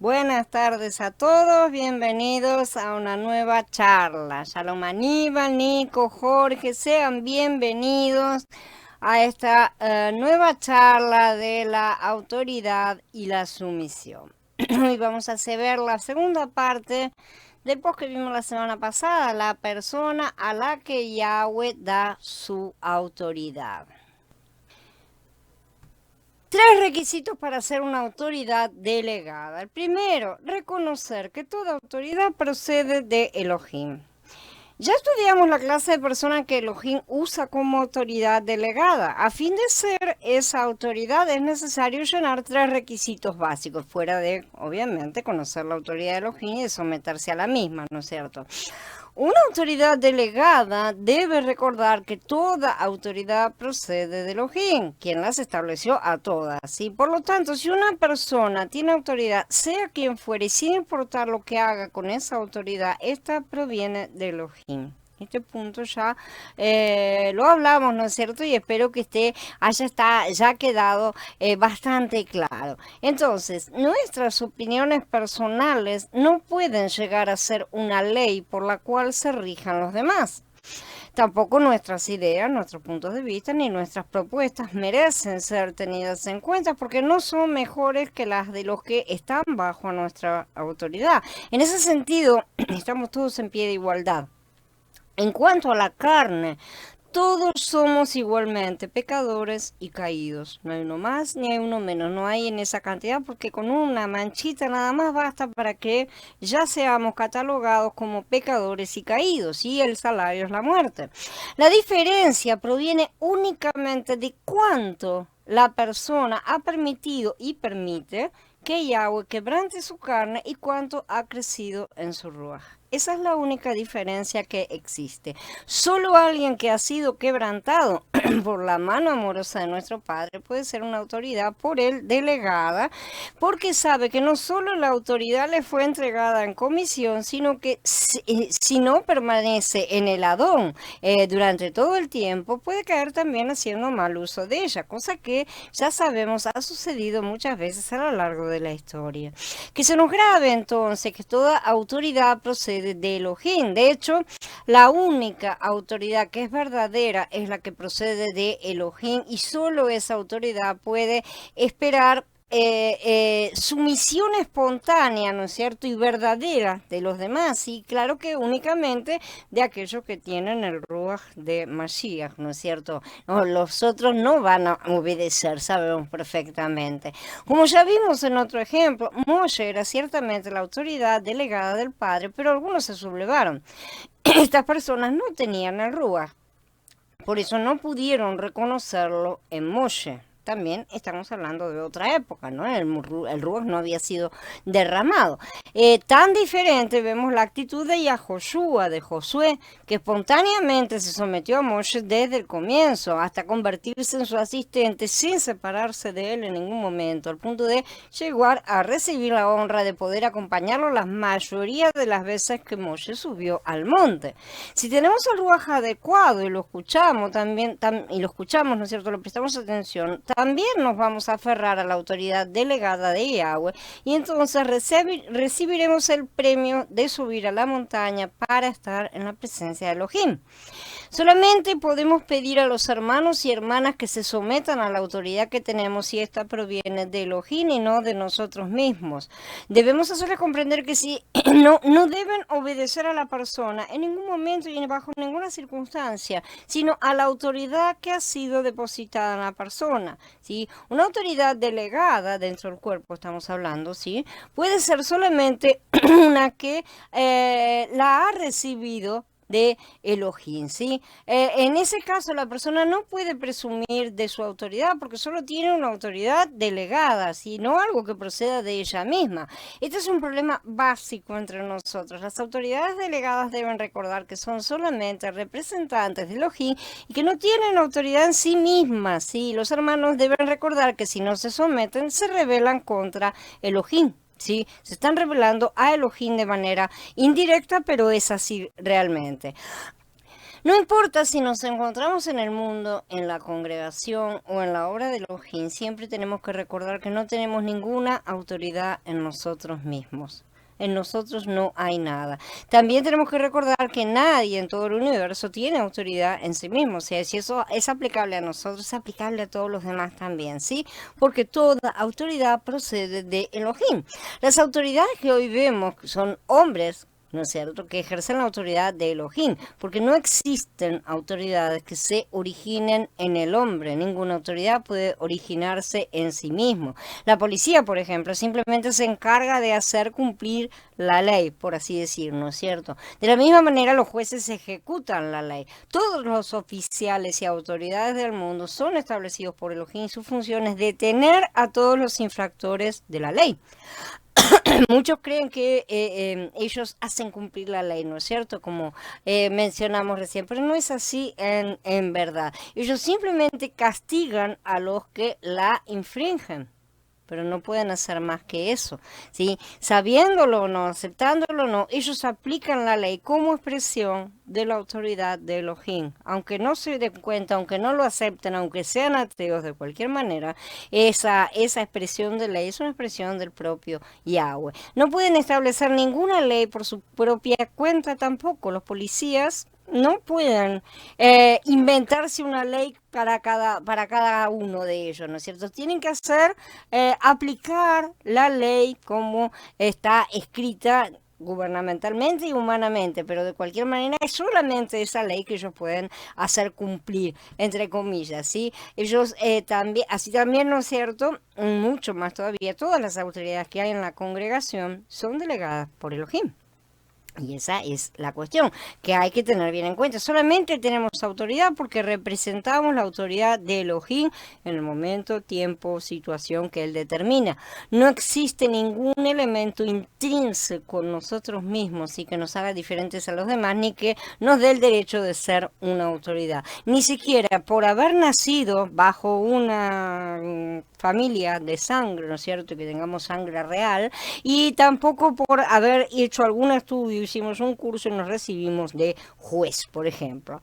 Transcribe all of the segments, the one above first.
Buenas tardes a todos, bienvenidos a una nueva charla. Shalom Aníbal, Nico, Jorge, sean bienvenidos a esta nueva charla de la autoridad y la sumisión. Hoy vamos a ver la segunda parte del post que vimos la semana pasada, la persona a la que Yahweh da su autoridad. 3 requisitos para ser una autoridad delegada. El primero, reconocer que toda autoridad procede de Elohim. Ya estudiamos la clase de persona que Elohim usa como autoridad delegada. A fin de ser esa autoridad es necesario llenar 3 requisitos básicos, fuera de, obviamente, conocer la autoridad de Elohim y de someterse a la misma, ¿no es cierto? Una autoridad delegada debe recordar que toda autoridad procede de Elohim, quien las estableció a todas. Y por lo tanto, si una persona tiene autoridad, sea quien fuere, y sin importar lo que haga con esa autoridad, esta proviene de Elohim. Este punto ya lo hablamos, ¿no es cierto? Y espero que ya quedado bastante claro. Entonces, nuestras opiniones personales no pueden llegar a ser una ley por la cual se rijan los demás. Tampoco nuestras ideas, nuestros puntos de vista ni nuestras propuestas merecen ser tenidas en cuenta porque no son mejores que las de los que están bajo nuestra autoridad. En ese sentido, estamos todos en pie de igualdad. En cuanto a la carne, todos somos igualmente pecadores y caídos. No hay uno más ni hay uno menos. No hay en esa cantidad porque con una manchita nada más basta para que ya seamos catalogados como pecadores y caídos. Y el salario es la muerte. La diferencia proviene únicamente de cuánto la persona ha permitido y permite que Yahweh quebrante su carne y cuánto ha crecido en su ruaj. Esa es la única diferencia que existe. Solo alguien que ha sido quebrantado por la mano amorosa de nuestro Padre puede ser una autoridad por él delegada, porque sabe que no solo la autoridad le fue entregada en comisión, sino que si no permanece en el Adón durante todo el tiempo, puede caer también haciendo mal uso de ella, cosa que ya sabemos ha sucedido muchas veces a lo largo de la historia. Que se nos grabe entonces que toda autoridad procede de Elohim. De hecho, la única autoridad que es verdadera es la que procede de Elohim y solo esa autoridad puede esperar sumisión espontánea, ¿no es cierto? Y verdadera de los demás. Y claro que únicamente de aquellos que tienen el Ruach de Mashiach, ¿no es cierto? No, los otros no van a obedecer, sabemos perfectamente. Como ya vimos en otro ejemplo, Moshe era ciertamente la autoridad delegada del Padre, pero algunos se sublevaron. Estas personas no tenían el Ruach, por eso no pudieron reconocerlo en Moshe. También estamos hablando de otra época, ¿no? El Ruach no había sido derramado. Tan diferente vemos la actitud de Yahoshua, de Josué, que espontáneamente se sometió a Moshe desde el comienzo, hasta convertirse en su asistente sin separarse de él en ningún momento, al punto de llegar a recibir la honra de poder acompañarlo la mayoría de las veces que Moshe subió al monte. Si tenemos el Ruach adecuado y lo escuchamos también, ¿no es cierto? Le prestamos atención, también nos vamos a aferrar a la autoridad delegada de Yahweh y entonces recibiremos el premio de subir a la montaña para estar en la presencia de Elohim. Solamente podemos pedir a los hermanos y hermanas que se sometan a la autoridad que tenemos si esta proviene de Elohim y no de nosotros mismos. Debemos hacerles comprender que si no deben obedecer a la persona en ningún momento y bajo ninguna circunstancia, sino a la autoridad que ha sido depositada en la persona. ¿Sí? Una autoridad delegada dentro del cuerpo, estamos hablando, ¿sí? Puede ser solamente una que la ha recibido de Elohim, ¿sí? En ese caso la persona no puede presumir de su autoridad porque solo tiene una autoridad delegada, ¿sí? No algo que proceda de ella misma. Este es un problema básico entre nosotros. Las autoridades delegadas deben recordar que son solamente representantes de Elohim y que no tienen autoridad en sí mismas, ¿sí? Los hermanos deben recordar que si no se someten, se rebelan contra Elohim. ¿Sí? Se están revelando a Elohim de manera indirecta, pero es así realmente. No importa si nos encontramos en el mundo, en la congregación o en la obra de Elohim, siempre tenemos que recordar que no tenemos ninguna autoridad en nosotros mismos. En nosotros no hay nada. También tenemos que recordar que nadie en todo el universo tiene autoridad en sí mismo. O sea, si eso es aplicable a nosotros, es aplicable a todos los demás también, ¿sí? Porque toda autoridad procede de Elohim. Las autoridades que hoy vemos son hombres, ¿no es cierto?, que ejercen la autoridad de Elohim, porque no existen autoridades que se originen en el hombre, ninguna autoridad puede originarse en sí mismo. La policía, por ejemplo, simplemente se encarga de hacer cumplir la ley, por así decir, ¿no es cierto? De la misma manera, los jueces ejecutan la ley. Todos los oficiales y autoridades del mundo son establecidos por Elohim, su función es detener a todos los infractores de la ley. Muchos creen que ellos hacen cumplir la ley, ¿no es cierto? Como mencionamos recién, pero no es así en verdad. Ellos simplemente castigan a los que la infringen, pero no pueden hacer más que eso, ¿sí? Sabiéndolo o no, aceptándolo o no, ellos aplican la ley como expresión de la autoridad de Elohim. Aunque no se den cuenta, aunque no lo acepten, aunque sean ateos de cualquier manera, esa expresión de ley es una expresión del propio Yahweh. No pueden establecer ninguna ley por su propia cuenta tampoco. Los policías no pueden inventarse una ley para cada uno de ellos, ¿no es cierto? Tienen que aplicar la ley como está escrita gubernamentalmente y humanamente, pero de cualquier manera es solamente esa ley que ellos pueden hacer cumplir, entre comillas, ¿sí? Ellos también, así también, ¿no es cierto?, mucho más todavía, todas las autoridades que hay en la congregación son delegadas por Elohim. Y esa es la cuestión que hay que tener bien en cuenta. Solamente tenemos autoridad porque representamos la autoridad de Elohim en el momento, tiempo, situación que Él determina. No existe ningún elemento intrínseco en nosotros mismos y que nos haga diferentes a los demás, ni que nos dé el derecho de ser una autoridad. Ni siquiera por haber nacido bajo una familia de sangre, ¿no es cierto?, que tengamos sangre real, y tampoco por haber hecho algún estudio, hicimos un curso y nos recibimos de juez, por ejemplo.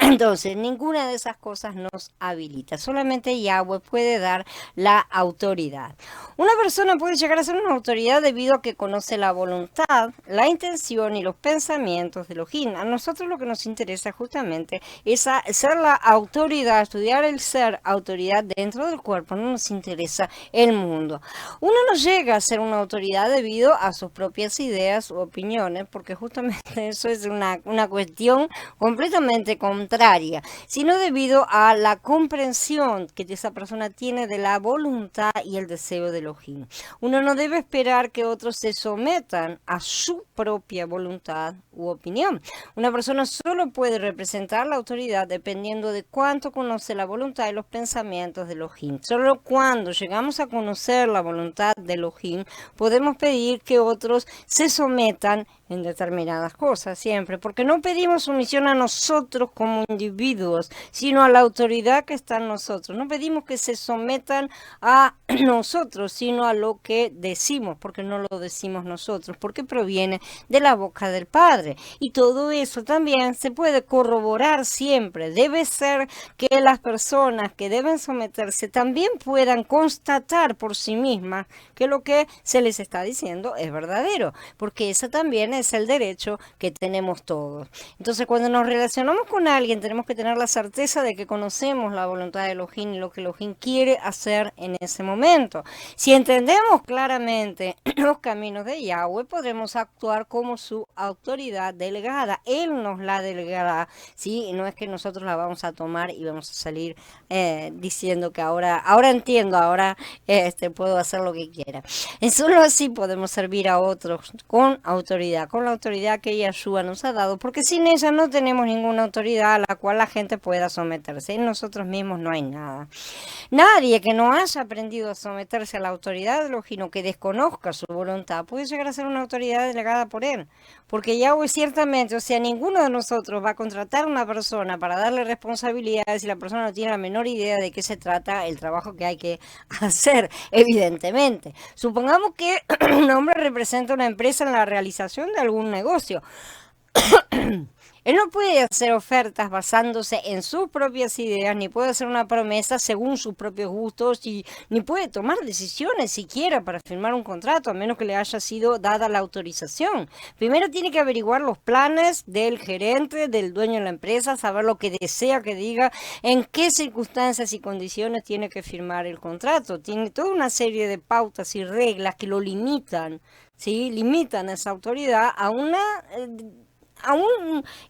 Entonces, ninguna de esas cosas nos habilita. Solamente Yahweh puede dar la autoridad. Una persona puede llegar a ser una autoridad debido a que conoce la voluntad, la intención y los pensamientos de Elohim. A nosotros lo que nos interesa justamente es ser la autoridad, estudiar el ser autoridad dentro del cuerpo. No nos interesa el mundo. Uno no llega a ser una autoridad debido a sus propias ideas u opiniones, porque justamente eso es una cuestión completamente contraria, sino debido a la comprensión que esa persona tiene de la voluntad y el deseo de Elohim. Uno no debe esperar que otros se sometan a su propia voluntad u opinión. Una persona solo puede representar la autoridad dependiendo de cuánto conoce la voluntad y los pensamientos de Elohim. Solo cuando llegamos a conocer la voluntad de Elohim podemos pedir que otros se sometan en determinadas cosas siempre, porque no pedimos sumisión a nosotros como individuos, sino a la autoridad que está en nosotros. No pedimos que se sometan a nosotros, sino a lo que decimos, porque no lo decimos nosotros, porque proviene de la boca del Padre. Y todo eso también se puede corroborar siempre. Debe ser que las personas que deben someterse también puedan constatar por sí mismas que lo que se les está diciendo es verdadero, porque esa también es el derecho que tenemos todos. Entonces, cuando nos relacionamos con alguien, tenemos que tener la certeza de que conocemos la voluntad de Elohim y lo que Elohim quiere hacer en ese momento. Si entendemos claramente los caminos de Yahweh, podremos actuar como su autoridad delegada. Él nos la delegará, ¿sí? Y no es que nosotros la vamos a tomar y vamos a salir diciendo que ahora entiendo, ahora puedo hacer lo que quiera. Solo así podemos servir a otros con autoridad, con la autoridad que Yahshua nos ha dado, porque sin ella no tenemos ninguna autoridad a la cual la gente pueda someterse. En nosotros mismos no hay nada. Nadie que no haya aprendido a someterse a la autoridad de Elohim o que desconozca su voluntad puede llegar a ser una autoridad delegada por él, porque Yahweh ciertamente, o sea, ninguno de nosotros va a contratar a una persona para darle responsabilidades si la persona no tiene la menor idea de qué se trata el trabajo que hay que hacer, evidentemente. Supongamos que un hombre representa una empresa en la realización de algún negocio. Él no puede hacer ofertas basándose en sus propias ideas, ni puede hacer una promesa según sus propios gustos, y ni puede tomar decisiones siquiera para firmar un contrato, a menos que le haya sido dada la autorización. Primero tiene que averiguar los planes del gerente, del dueño de la empresa, saber lo que desea que diga, en qué circunstancias y condiciones tiene que firmar el contrato. Tiene toda una serie de pautas y reglas que lo limitan, ¿sí? Limitan esa autoridad a un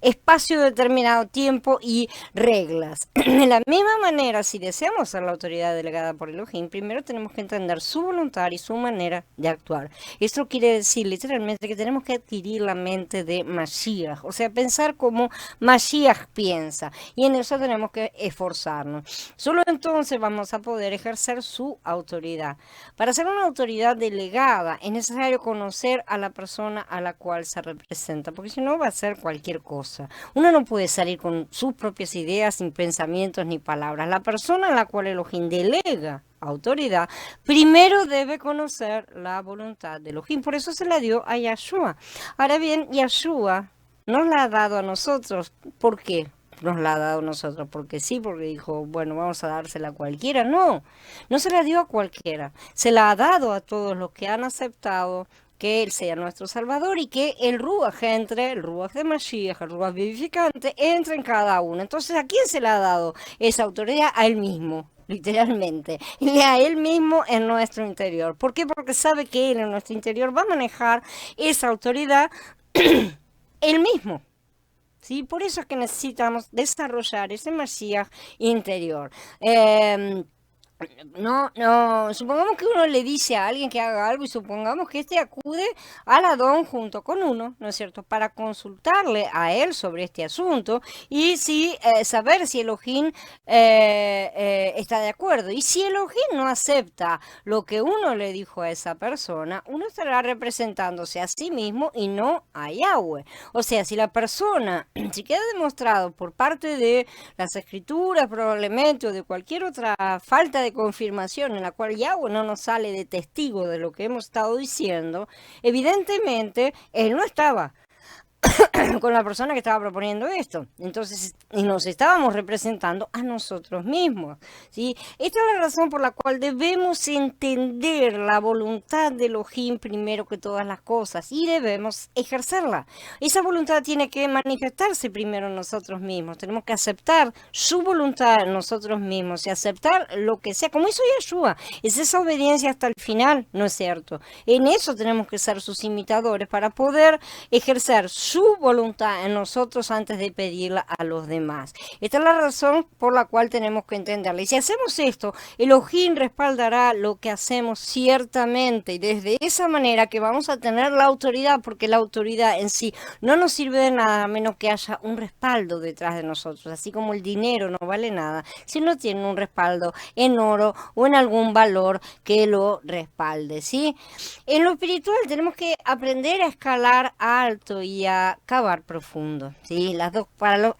espacio determinado, tiempo y reglas. De la misma manera, si deseamos ser la autoridad delegada por Elohim, primero tenemos que entender su voluntad y su manera de actuar. Esto quiere decir literalmente que tenemos que adquirir la mente de Mashiach, o sea, pensar como Mashiach piensa, y en eso tenemos que esforzarnos. Solo entonces vamos a poder ejercer su autoridad. Para ser una autoridad delegada es necesario conocer a la persona a la cual se representa, porque si no va a ser cualquier cosa. Uno no puede salir con sus propias ideas, sin pensamientos ni palabras. La persona a la cual Elohim delega autoridad, primero debe conocer la voluntad de Elohim. Por eso se la dio a Yahshua. Ahora bien, Yahshua nos la ha dado a nosotros. ¿Por qué? Nos la ha dado a nosotros, porque sí, porque dijo, bueno, vamos a dársela a cualquiera. No, no se la dio a cualquiera. Se la ha dado a todos los que han aceptado que Él sea nuestro Salvador y que el Ruach entre, el Ruach de Mashiach, el Ruach vivificante, entre en cada uno. Entonces, ¿a quién se le ha dado esa autoridad? A Él mismo, literalmente, y a Él mismo en nuestro interior. ¿Por qué? Porque sabe que Él en nuestro interior va a manejar esa autoridad Él mismo. ¿Sí? Por eso es que necesitamos desarrollar ese Mashiach interior. No, supongamos que uno le dice a alguien que haga algo y supongamos que éste acude al Adón junto con uno, ¿no es cierto?, para consultarle a él sobre este asunto y saber si Elohim está de acuerdo. Y si Elohim no acepta lo que uno le dijo a esa persona, uno estará representándose a sí mismo y no a Yahweh. O sea, si la persona, si queda demostrado por parte de las escrituras probablemente o de cualquier otra falta de confirmación en la cual Yahweh no nos sale de testigo de lo que hemos estado diciendo, evidentemente él no estaba con la persona que estaba proponiendo esto. Entonces, y nos estábamos representando a nosotros mismos, ¿sí? Esta es la razón por la cual debemos entender la voluntad de Elohim primero que todas las cosas y debemos ejercerla. Esa voluntad tiene que manifestarse primero en nosotros mismos. Tenemos que aceptar su voluntad en nosotros mismos y aceptar lo que sea, como hizo Yeshua. Es esa obediencia hasta el final, ¿no es cierto? En eso tenemos que ser sus imitadores para poder ejercer su voluntad en nosotros antes de pedirla a los demás. Esta es la razón por la cual tenemos que entenderla. Y si hacemos esto, Elohim respaldará lo que hacemos ciertamente. Y desde esa manera que vamos a tener la autoridad, porque la autoridad en sí no nos sirve de nada a menos que haya un respaldo detrás de nosotros. Así como el dinero no vale nada si no tiene un respaldo en oro o en algún valor que lo respalde, ¿sí? En lo espiritual tenemos que aprender a escalar alto y a cavar profundo, ¿sí?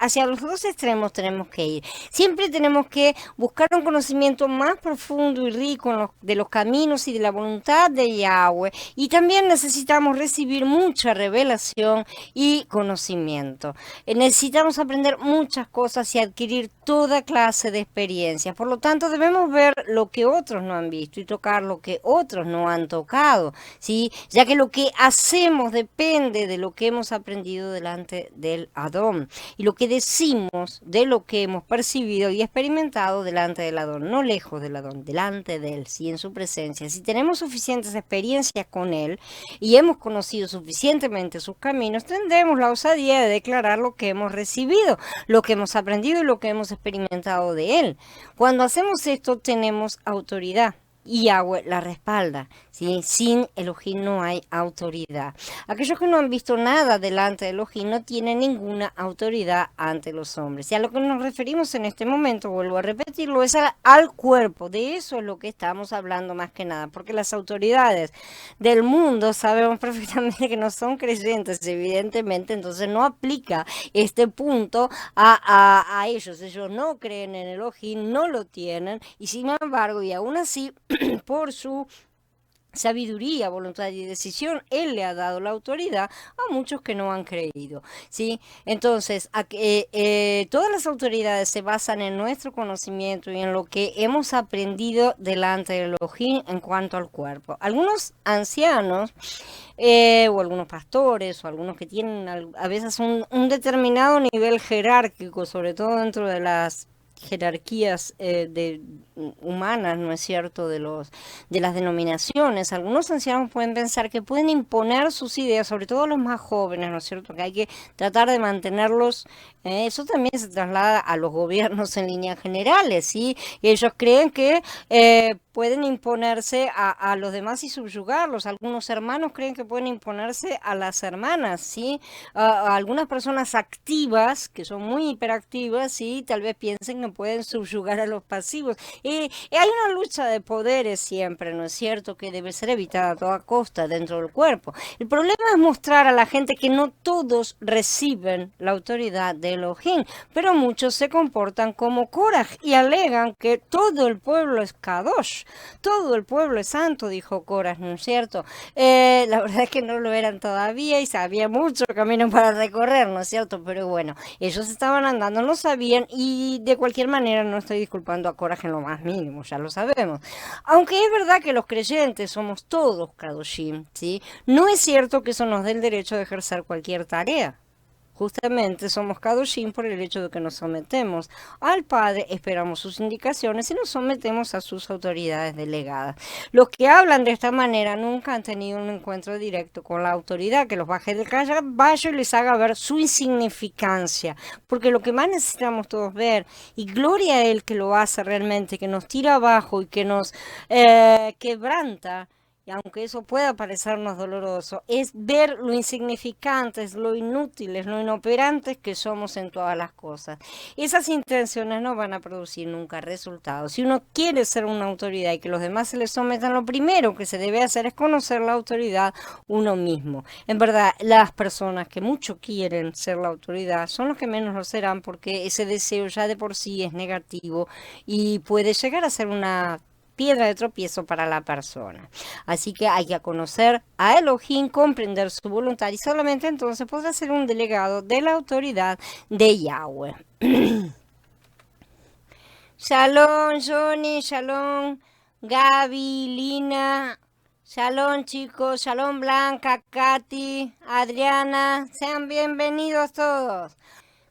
Hacia los dos extremos tenemos que ir. Siempre tenemos que buscar un conocimiento más profundo y rico de los caminos y de la voluntad de Yahweh. Y también necesitamos recibir mucha revelación y conocimiento. Necesitamos aprender muchas cosas y adquirir toda clase de experiencias. Por lo tanto, debemos ver lo que otros no han visto y tocar lo que otros no han tocado, ¿sí? Ya que lo que hacemos depende de lo que hemos aprendido delante del Adón y lo que decimos de lo que hemos percibido y experimentado delante del Adón, no lejos del Adón, delante de él, sí, en su presencia. Si tenemos suficientes experiencias con él y hemos conocido suficientemente sus caminos, tendremos la osadía de declarar lo que hemos recibido, lo que hemos aprendido y lo que hemos experimentado de él. Cuando hacemos esto tenemos autoridad y Yahweh la respalda, ¿sí? Sin Elohim no hay autoridad. Aquellos que no han visto nada delante de Elohim no tienen ninguna autoridad ante los hombres. Y a lo que nos referimos en este momento, vuelvo a repetirlo, es al cuerpo. De eso es lo que estamos hablando más que nada, porque las autoridades del mundo sabemos perfectamente que no son creyentes, evidentemente, entonces no aplica este punto a ellos. Ellos no creen en Elohim, no lo tienen, y sin embargo, y aún así, por su sabiduría, voluntad y decisión, Él le ha dado la autoridad a muchos que no han creído, ¿sí? Entonces, todas las autoridades se basan en nuestro conocimiento y en lo que hemos aprendido delante del Elohim en cuanto al cuerpo. Algunos ancianos o algunos pastores o algunos que tienen a veces un determinado nivel jerárquico, sobre todo dentro de las jerarquías humanas, ¿no es cierto?, de las denominaciones. Algunos ancianos pueden pensar que pueden imponer sus ideas, sobre todo los más jóvenes, ¿no es cierto?, que hay que tratar de mantenerlos. Eso también se traslada a los gobiernos en líneas generales, ¿sí? Y ellos creen que pueden imponerse a los demás y subyugarlos. Algunos hermanos creen que pueden imponerse a las hermanas, ¿sí? A algunas personas activas, que son muy hiperactivas, ¿sí? Tal vez piensen que pueden subyugar a los pasivos. Hay una lucha de poderes siempre, ¿no es cierto?, que debe ser evitada a toda costa dentro del cuerpo. El problema es mostrar a la gente que no todos reciben la autoridad de Elohim, pero muchos se comportan como Korah y alegan que todo el pueblo es Kadosh, todo el pueblo es santo, dijo Korah, ¿no es cierto? La verdad es que no lo eran todavía y había mucho camino para recorrer, ¿no es cierto? Pero bueno, ellos estaban andando, no sabían, y de cualquier manera no estoy disculpando a Korah en lo más mínimo, ya lo sabemos. Aunque es verdad que los creyentes somos todos Kadoshim, ¿sí? No es cierto que eso nos dé el derecho de ejercer cualquier tarea. Justamente somos Kadoshim por el hecho de que nos sometemos al Padre, esperamos sus indicaciones y nos sometemos a sus autoridades delegadas. Los que hablan de esta manera nunca han tenido un encuentro directo con la autoridad que los baje del caballo y les haga ver su insignificancia, porque lo que más necesitamos todos ver, y gloria a Él que lo hace realmente, que nos tira abajo y que nos quebranta, y aunque eso pueda parecernos doloroso, es ver lo insignificantes, lo inútiles, lo inoperantes que somos en todas las cosas. Esas intenciones no van a producir nunca resultados. Si uno quiere ser una autoridad y que los demás se le sometan, lo primero que se debe hacer es conocer la autoridad uno mismo. En verdad, las personas que mucho quieren ser la autoridad son los que menos lo serán, porque ese deseo ya de por sí es negativo y puede llegar a ser una piedra de tropiezo para la persona. Así que hay que conocer a Elohim, comprender su voluntad y solamente entonces podrá ser un delegado de la autoridad de Yahweh. Shalom, Johnny, shalom, Gaby, Lina, shalom chicos, shalom Blanca, Katy, Adriana, sean bienvenidos todos.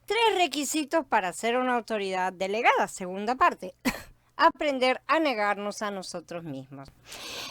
3 requisitos para ser una autoridad delegada, segunda parte. Aprender a negarnos a nosotros mismos.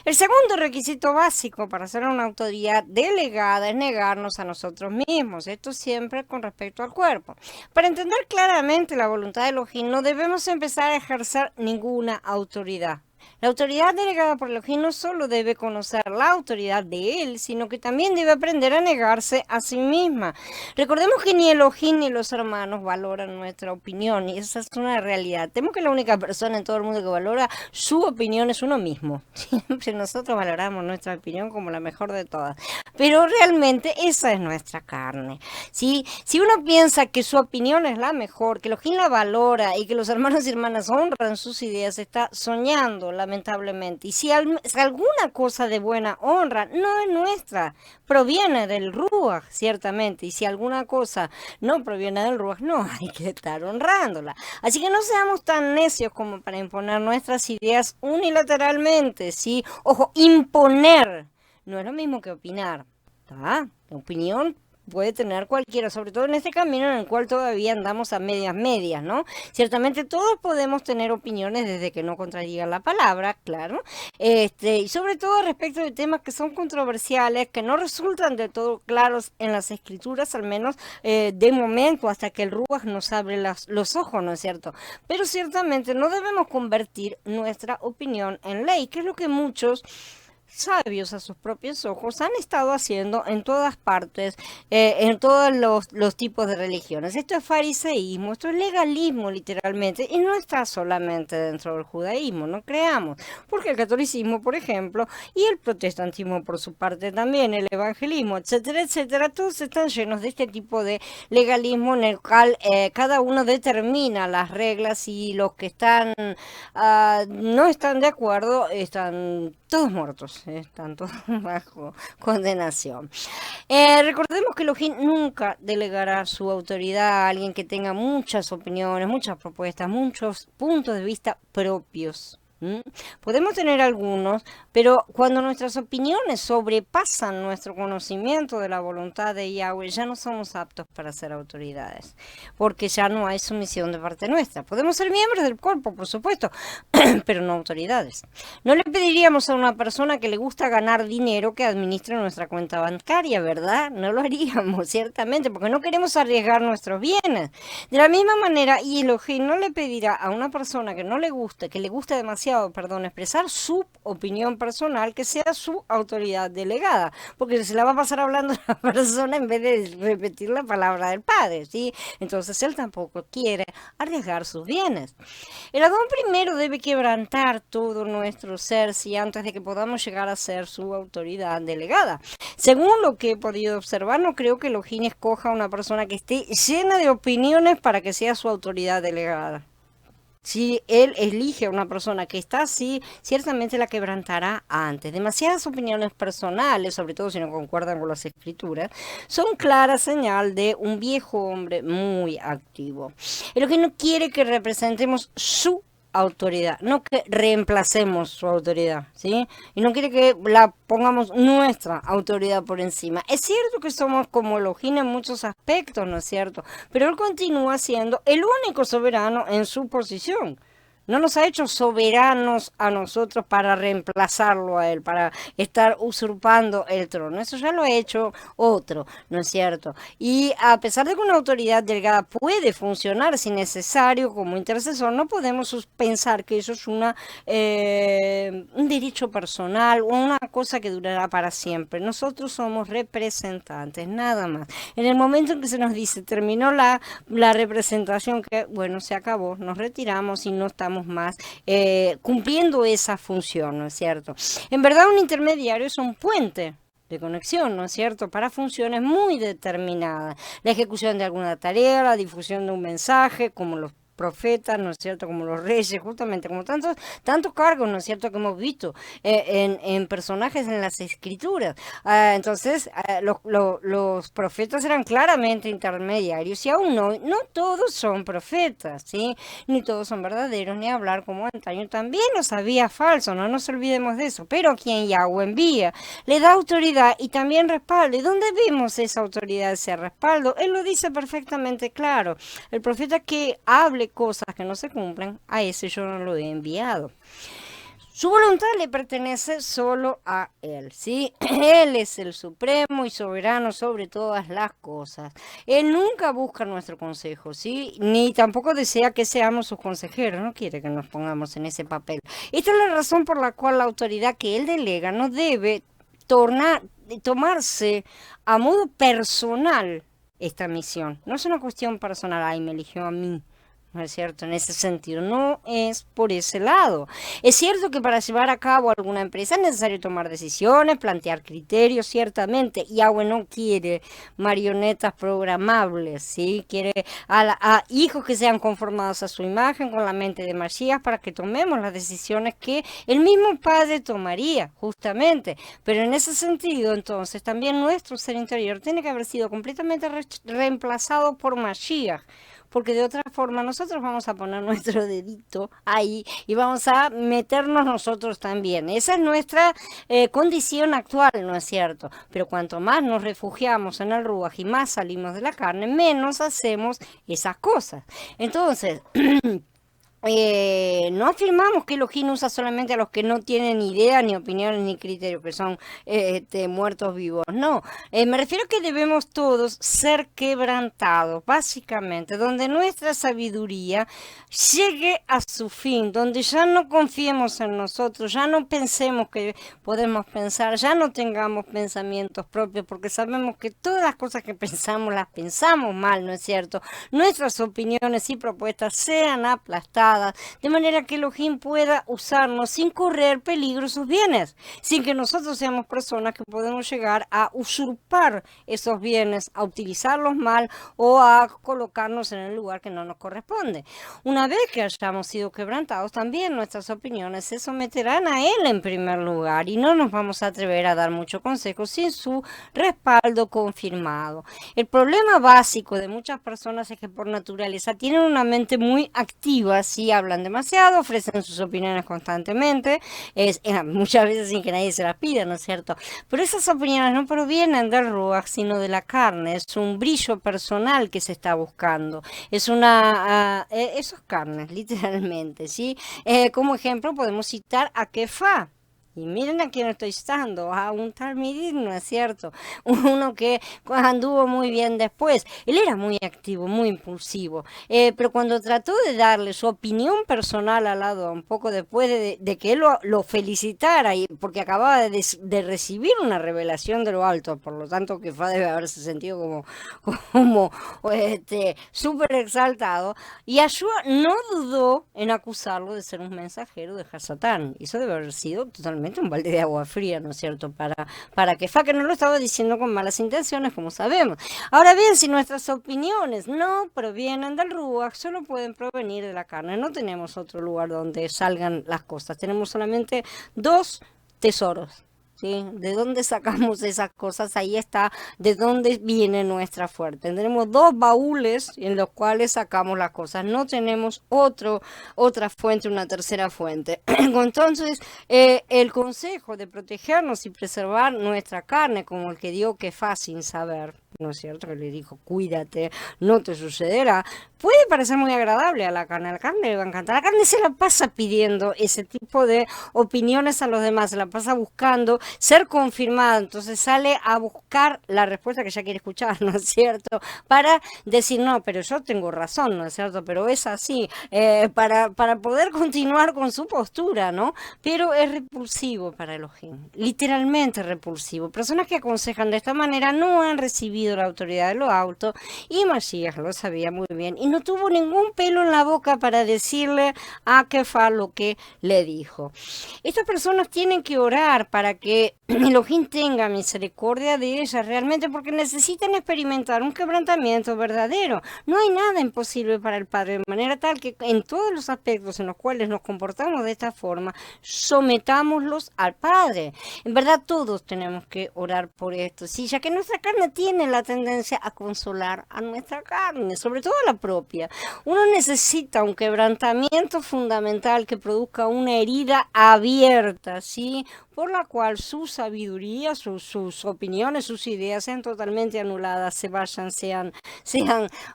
El segundo requisito básico para ser una autoridad delegada es negarnos a nosotros mismos. Esto siempre con respecto al cuerpo. Para entender claramente la voluntad de Elohim, no debemos empezar a ejercer ninguna autoridad. La autoridad delegada por Elohim no solo debe conocer la autoridad de él, sino que también debe aprender a negarse a sí misma. Recordemos que ni Elohim ni los hermanos valoran nuestra opinión, y esa es una realidad. Temo que la única persona en todo el mundo que valora su opinión es uno mismo. Siempre nosotros valoramos nuestra opinión como la mejor de todas, pero realmente esa es nuestra carne, ¿sí? Si uno piensa que su opinión es la mejor, que Elohim la valora y que los hermanos y hermanas honran sus ideas, está soñando, lamentablemente. Y si alguna cosa de buena honra no es nuestra, proviene del Ruach, ciertamente. Y si alguna cosa no proviene del Ruach, no hay que estar honrándola. Así que no seamos tan necios como para imponer nuestras ideas unilateralmente, ¿sí? Ojo, imponer no es lo mismo que opinar, ¿tá? La opinión puede tener cualquiera, sobre todo en este camino en el cual todavía andamos a medias, ¿no? Ciertamente todos podemos tener opiniones desde que no contradigan la palabra, claro, y sobre todo respecto de temas que son controversiales, que no resultan de todo claros en las escrituras, al menos de momento, hasta que el Ruach nos abre los ojos, ¿no es cierto? Pero ciertamente no debemos convertir nuestra opinión en ley, que es lo que muchos sabios a sus propios ojos han estado haciendo en todas partes, en todos los tipos de religiones. Esto es fariseísmo, esto es legalismo literalmente, y no está solamente dentro del judaísmo, no creamos, porque el catolicismo, por ejemplo, y el protestantismo por su parte también, el evangelismo, etcétera, etcétera, todos están llenos de este tipo de legalismo en el cual cada uno determina las reglas y los que están no están de acuerdo están todos muertos, están todos bajo condenación. Recordemos que Elohim nunca delegará su autoridad a alguien que tenga muchas opiniones, muchas propuestas, muchos puntos de vista propios. ¿Mm? Podemos tener algunos, pero cuando nuestras opiniones sobrepasan nuestro conocimiento de la voluntad de Yahweh, ya no somos aptos para ser autoridades, porque ya no hay sumisión de parte nuestra. Podemos ser miembros del cuerpo, por supuesto, pero no autoridades. No le pediríamos a una persona que le gusta ganar dinero que administre nuestra cuenta bancaria, ¿verdad? No lo haríamos, ciertamente, porque no queremos arriesgar nuestros bienes. De la misma manera, y Elohim no le pedirá a una persona que no le guste, que le guste demasiado, expresar su opinión personal, que sea su autoridad delegada, porque se la va a pasar hablando a la persona en vez de repetir la palabra del Padre, ¿sí? Entonces él tampoco quiere arriesgar sus bienes. El Adón primero debe quebrantar todo nuestro ser, si antes de que podamos llegar a ser su autoridad delegada. Según lo que he podido observar, no creo que Elohim escoja a una persona que esté llena de opiniones para que sea su autoridad delegada. Si él elige a una persona que está así, ciertamente la quebrantará antes. Demasiadas opiniones personales, sobre todo si no concuerdan con las escrituras, son clara señal de un viejo hombre muy activo. Lo que no quiere que representemos su autoridad, no que reemplacemos su autoridad, ¿sí? Y no quiere que la pongamos nuestra autoridad por encima. Es cierto que somos como Elohim en muchos aspectos, ¿no es cierto? Pero él continúa siendo el único soberano en su posición. No nos ha hecho soberanos a nosotros para reemplazarlo a él, para estar usurpando el trono. Eso ya lo ha hecho otro, ¿no es cierto? Y a pesar de que una autoridad delegada puede funcionar si necesario como intercesor, no podemos pensar que eso es un derecho personal o una cosa que durará para siempre. Nosotros somos representantes, nada más. En el momento en que se nos dice terminó la representación, que bueno, se acabó, nos retiramos y no estamos más cumpliendo esa función, ¿no es cierto? En verdad un intermediario es un puente de conexión, ¿no es cierto?, para funciones muy determinadas. La ejecución de alguna tarea, la difusión de un mensaje, como los profetas, ¿no es cierto?, como los reyes, justamente, como tantos cargos, ¿no es cierto?, que hemos visto en personajes en las escrituras. Entonces, los profetas eran claramente intermediarios y aún no todos son profetas, ¿sí? Ni todos son verdaderos, ni hablar como antaño. También los había falsos, no nos olvidemos de eso, pero quien Yahweh envía le da autoridad y también respaldo. ¿Y dónde vemos esa autoridad, ese respaldo? Él lo dice perfectamente claro. El profeta que hable cosas que no se cumplen, a ese yo no lo he enviado. Su voluntad le pertenece solo a él, ¿sí? Él es el supremo y soberano sobre todas las cosas. Él nunca busca nuestro consejo, ¿sí? Ni tampoco desea que seamos sus consejeros, no quiere que nos pongamos en ese papel. Esta es la razón por la cual la autoridad que él delega no debe tomarse a modo personal esta misión. No es una cuestión personal, ay, me eligió a mí. ¿No es cierto? En ese sentido, no es por ese lado. Es cierto que para llevar a cabo alguna empresa es necesario tomar decisiones, plantear criterios, ciertamente. Yahweh no quiere marionetas programables, ¿sí? Quiere a hijos que sean conformados a su imagen con la mente de Mashiach para que tomemos las decisiones que el mismo Padre tomaría, justamente. Pero en ese sentido, entonces, también nuestro ser interior tiene que haber sido completamente reemplazado por Mashiach. Porque de otra forma nosotros vamos a poner nuestro dedito ahí y vamos a meternos nosotros también. Esa es nuestra condición actual, ¿no es cierto? Pero cuanto más nos refugiamos en el Ruach y más salimos de la carne, menos hacemos esas cosas. Entonces... no afirmamos que Elohim usa solamente a los que no tienen idea, ni opiniones, ni criterios, que son muertos vivos. No, me refiero a que debemos todos ser quebrantados, básicamente, donde nuestra sabiduría llegue a su fin, donde ya no confiemos en nosotros, ya no pensemos que podemos pensar, ya no tengamos pensamientos propios, porque sabemos que todas las cosas que pensamos, las pensamos mal, ¿no es cierto? Nuestras opiniones y propuestas sean aplastadas limitadas, de manera que Elohim pueda usarnos sin correr peligro sus bienes, sin que nosotros seamos personas que podemos llegar a usurpar esos bienes, a utilizarlos mal o a colocarnos en el lugar que no nos corresponde. Una vez que hayamos sido quebrantados, también nuestras opiniones se someterán a Él en primer lugar y no nos vamos a atrever a dar mucho consejo sin su respaldo confirmado. El problema básico de muchas personas es que por naturaleza tienen una mente muy activa, sí hablan demasiado, ofrecen sus opiniones constantemente, muchas veces sin que nadie se las pida, ¿no es cierto? Pero esas opiniones no provienen del ruach, sino de la carne, es un brillo personal que se está buscando, eso es carne, literalmente, ¿sí? Como ejemplo podemos citar a Kefá. Y miren a quién estoy citando, a un Talmidid, ¿no es cierto? Uno que anduvo muy bien después. Él era muy activo, muy impulsivo, pero cuando trató de darle su opinión personal al lado, un poco después de que él lo felicitara, porque acababa de recibir una revelación de lo alto, por lo tanto que debe haberse sentido como súper exaltado, y Yahshua no dudó en acusarlo de ser un mensajero de Hasatán. Eso debe haber sido totalmente un balde de agua fría, ¿no es cierto? Para Kefá, que no lo estaba diciendo con malas intenciones, como sabemos. Ahora bien, si nuestras opiniones no provienen del ruach, solo pueden provenir de la carne. No tenemos otro lugar donde salgan las cosas. Tenemos solamente dos tesoros. ¿Sí? ¿De dónde sacamos esas cosas? Ahí está de dónde viene nuestra fuerza. Tendremos dos baúles en los cuales sacamos las cosas. No tenemos otra fuente, una tercera fuente. Entonces, el consejo de protegernos y preservar nuestra carne, como el que dio Kefá sin saber, ¿no es cierto? Que le dijo, cuídate, no te sucederá, puede parecer muy agradable a la carne. A la carne le va a encantar. La carne se la pasa pidiendo ese tipo de opiniones a los demás, se la pasa buscando ser confirmada, entonces sale a buscar la respuesta que ella quiere escuchar, ¿no es cierto? Para decir, no, pero yo tengo razón, ¿no es cierto? Pero es así, para poder continuar con su postura, ¿no? Pero es repulsivo para Elohim, literalmente repulsivo. Personas que aconsejan de esta manera no han recibido la autoridad de lo alto, y Mashiach lo sabía muy bien, y no tuvo ningún pelo en la boca para decirle a Kefá lo que le dijo. Estas personas tienen que orar para que Elohim tenga misericordia de ellas realmente, porque necesitan experimentar un quebrantamiento verdadero. No hay nada imposible para el Padre, de manera tal que en todos los aspectos en los cuales nos comportamos de esta forma, sometámoslos al Padre. En verdad todos tenemos que orar por esto, ¿sí? Ya que nuestra carne tiene la tendencia a consolar a nuestra carne, sobre todo a la propia. Uno necesita un quebrantamiento fundamental que produzca una herida abierta, ¿sí? Por la cual su sabiduría, sus opiniones, sus ideas sean totalmente anuladas, se vayan, sean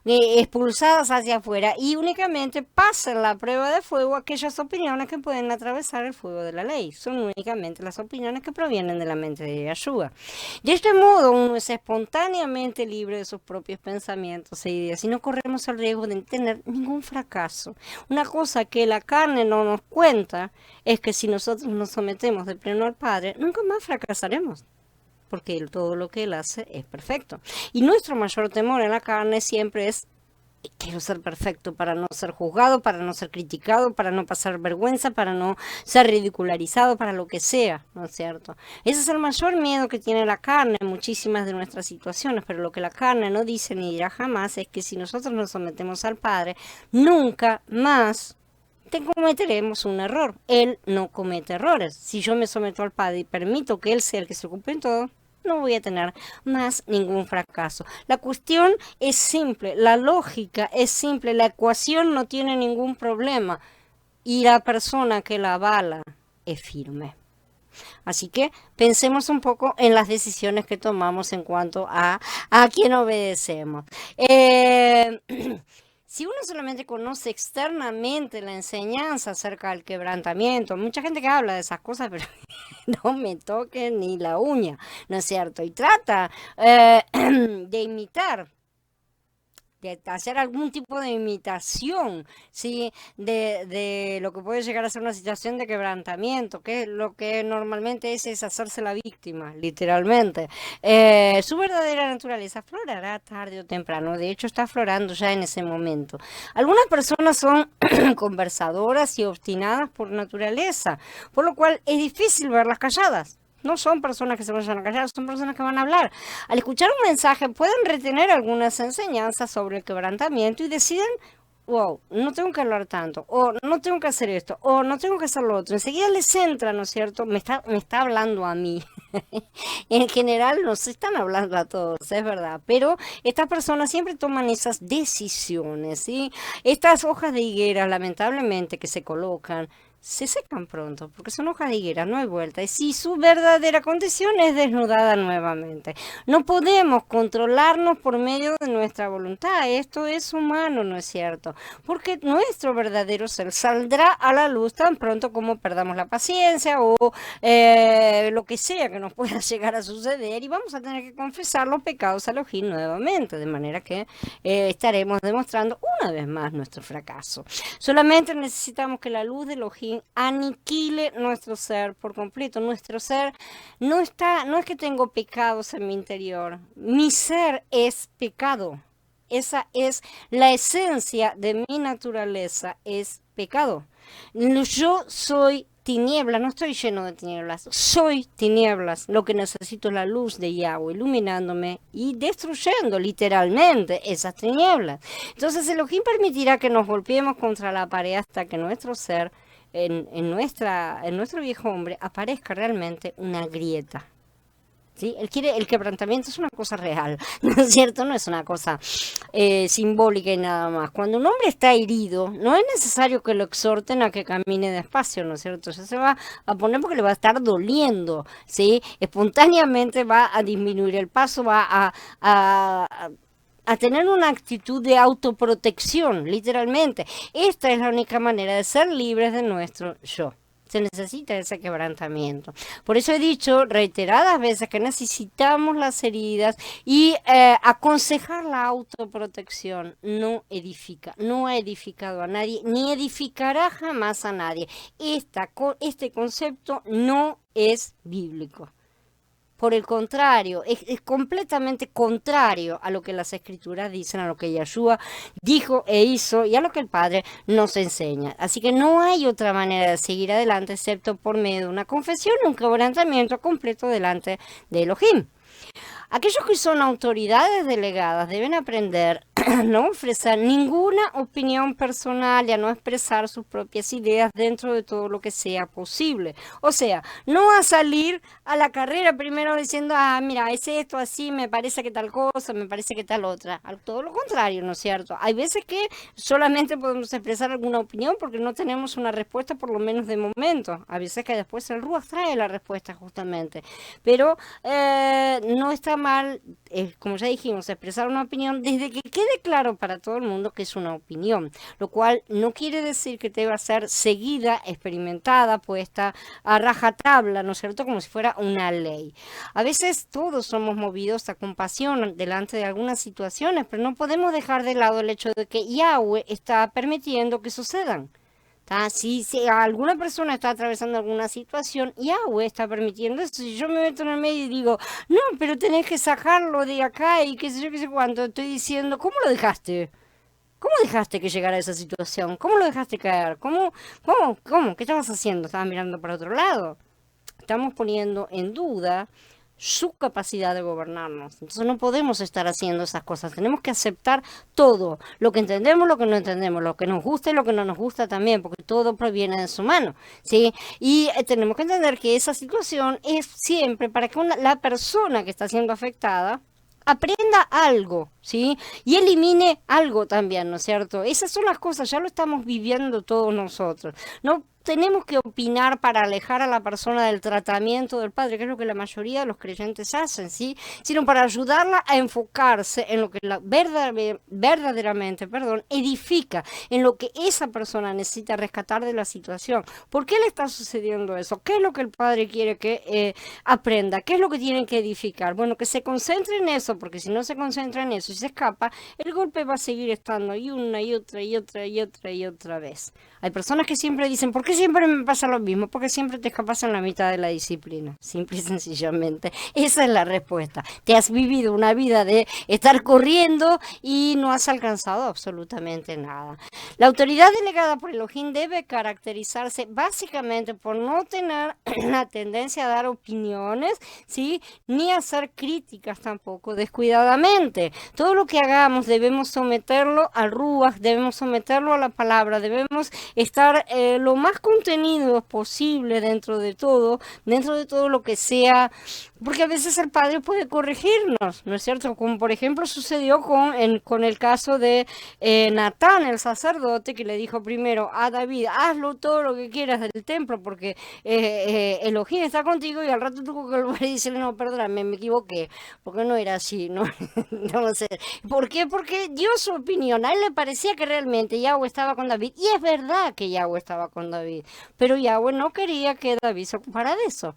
expulsadas hacia afuera, y únicamente pasen la prueba de fuego aquellas opiniones que pueden atravesar el fuego de la ley. Son únicamente las opiniones que provienen de la mente de Yahshua. De este modo uno es espontáneamente libre de sus propios pensamientos e ideas y no corremos el riesgo de tener ningún fracaso. Una cosa que la carne no nos cuenta es que si nosotros nos sometemos de pleno al Padre, nunca más fracasaremos, porque todo lo que Él hace es perfecto. Y nuestro mayor temor en la carne siempre es: quiero ser perfecto para no ser juzgado, para no ser criticado, para no pasar vergüenza, para no ser ridicularizado, para lo que sea, ¿no es cierto? Ese es el mayor miedo que tiene la carne en muchísimas de nuestras situaciones, pero lo que la carne no dice ni dirá jamás es que si nosotros nos sometemos al Padre, nunca más cometeremos un error. Él no comete errores. Si yo me someto al Padre y permito que Él sea el que se ocupe en todo, no voy a tener más ningún fracaso. La cuestión es simple, la lógica es simple, la ecuación no tiene ningún problema y la persona que la avala es firme. Así que pensemos un poco en las decisiones que tomamos en cuanto a quién obedecemos. Si uno solamente conoce externamente la enseñanza acerca del quebrantamiento, mucha gente que habla de esas cosas, pero no me toquen ni la uña, ¿no es cierto? Y trata de imitar de hacer algún tipo de imitación, ¿sí? De lo que puede llegar a ser una situación de quebrantamiento, que es lo que normalmente es hacerse la víctima, literalmente. Su verdadera naturaleza aflorará tarde o temprano, de hecho está aflorando ya en ese momento. Algunas personas son conversadoras y obstinadas por naturaleza, por lo cual es difícil verlas calladas. No son personas que se vayan a callar, son personas que van a hablar. Al escuchar un mensaje pueden retener algunas enseñanzas sobre el quebrantamiento y deciden, wow, no tengo que hablar tanto, o no tengo que hacer esto, o no tengo que hacer lo otro. Enseguida les entra, ¿no es cierto? Me está hablando a mí. En general nos están hablando a todos, es verdad, pero estas personas siempre toman esas decisiones, ¿sí? Estas hojas de higuera, lamentablemente, que se colocan, se secan pronto, porque son hojas de higuera, no hay vuelta. Y si su verdadera condición es desnudada nuevamente. No podemos controlarnos por medio de nuestra voluntad. Esto es humano, ¿no es cierto? Porque nuestro verdadero ser saldrá a la luz tan pronto como perdamos la paciencia o lo que sea que nos pueda llegar a suceder y vamos a tener que confesar los pecados a Elohim nuevamente, de manera que estaremos demostrando una vez más nuestro fracaso. Solamente necesitamos que la luz de Elohim aniquile nuestro ser por completo. Nuestro ser no es que tengo pecados en mi interior, mi ser es pecado. Esa es la esencia de mi naturaleza, es pecado. Yo soy tiniebla, no estoy lleno de tinieblas, soy tinieblas. Lo que necesito es la luz de Yahweh iluminándome y destruyendo literalmente esas tinieblas. Entonces Elohim permitirá que nos golpeemos contra la pared hasta que nuestro ser, en nuestro viejo hombre, aparezca realmente una grieta. ¿Sí? El quebrantamiento es una cosa real, ¿no es cierto? No es una cosa simbólica y nada más. Cuando un hombre está herido, no es necesario que lo exhorten a que camine despacio, ¿no es cierto? Ya se va a poner porque le va a estar doliendo, ¿sí? Espontáneamente va a disminuir el paso, va a tener una actitud de autoprotección, literalmente. Esta es la única manera de ser libres de nuestro yo. Se necesita ese quebrantamiento. Por eso he dicho reiteradas veces que necesitamos las heridas y aconsejar la autoprotección no edifica, no ha edificado a nadie, ni edificará jamás a nadie. Este concepto no es bíblico. Por el contrario, es completamente contrario a lo que las escrituras dicen, a lo que Yeshua dijo e hizo y a lo que el Padre nos enseña. Así que no hay otra manera de seguir adelante excepto por medio de una confesión y un quebrantamiento completo delante de Elohim. Aquellos que son autoridades delegadas deben aprender a no ofrecer ninguna opinión personal y a no expresar sus propias ideas dentro de todo lo que sea posible. O sea, no a salir a la carrera primero diciendo, mira, es esto así, me parece que tal cosa, me parece que tal otra. Todo lo contrario, ¿no es cierto? Hay veces que solamente podemos expresar alguna opinión porque no tenemos una respuesta, por lo menos de momento. A veces que después el Ruach trae la respuesta justamente. Pero no está mal, como ya dijimos, expresar una opinión desde que quede claro para todo el mundo que es una opinión, lo cual no quiere decir que deba ser seguida, experimentada, puesta a rajatabla, ¿no es cierto?, como si fuera una ley. A veces todos somos movidos a compasión delante de algunas situaciones, pero no podemos dejar de lado el hecho de que Yahweh está permitiendo que sucedan. Si alguna persona está atravesando alguna situación, Yahweh está permitiendo esto. Si yo me meto en el medio y digo, no, pero tenés que sacarlo de acá y qué sé yo, qué sé cuánto, estoy diciendo, ¿cómo lo dejaste? ¿Cómo dejaste que llegara a esa situación? ¿Cómo lo dejaste caer? ¿Cómo? ¿Qué estabas haciendo? ¿Estabas mirando para otro lado? Estamos poniendo en duda su capacidad de gobernarnos. Entonces no podemos estar haciendo esas cosas. Tenemos que aceptar todo, lo que entendemos, lo que no entendemos, lo que nos gusta y lo que no nos gusta también, porque todo proviene de su mano, ¿sí? Y tenemos que entender que esa situación es siempre para que la persona que está siendo afectada aprenda algo, ¿sí? Y elimine algo también, ¿no es cierto? Esas son las cosas, ya lo estamos viviendo todos nosotros. No tenemos que opinar para alejar a la persona del tratamiento del padre, que es lo que la mayoría de los creyentes hacen, ¿sí? Sino para ayudarla a enfocarse en lo que verdaderamente, edifica, en lo que esa persona necesita rescatar de la situación. ¿Por qué le está sucediendo eso? ¿Qué es lo que el padre quiere que aprenda? ¿Qué es lo que tiene que edificar? Bueno, que se concentre en eso, porque si no se concentra en eso y se escapa, el golpe va a seguir estando y una y otra y otra y otra y otra vez. Hay personas que siempre dicen, ¿por qué siempre me pasa lo mismo? Porque siempre te escapas en la mitad de la disciplina, simple y sencillamente. Esa es la respuesta. Te has vivido una vida de estar corriendo y no has alcanzado absolutamente nada. La autoridad delegada por Elohim debe caracterizarse básicamente por no tener la tendencia a dar opiniones, ¿sí? Ni a hacer críticas tampoco descuidadamente. Todo lo que hagamos debemos someterlo al ruach, debemos someterlo a la palabra, debemos estar lo más contenidos posible dentro de todo lo que sea, porque a veces el padre puede corregirnos, ¿no es cierto? Como por ejemplo sucedió con el caso de Natán, el sacerdote, que le dijo primero a David, hazlo todo lo que quieras del templo, porque Elohim está contigo, y al rato tuvo que volver y decirle, no, perdóname, me equivoqué, porque no era así, no, no sé. ¿Por qué? Porque dio su opinión, a él le parecía que realmente Yahweh estaba con David, y es verdad que Yahweh estaba con David, pero Yahweh no quería que David se ocupara de eso.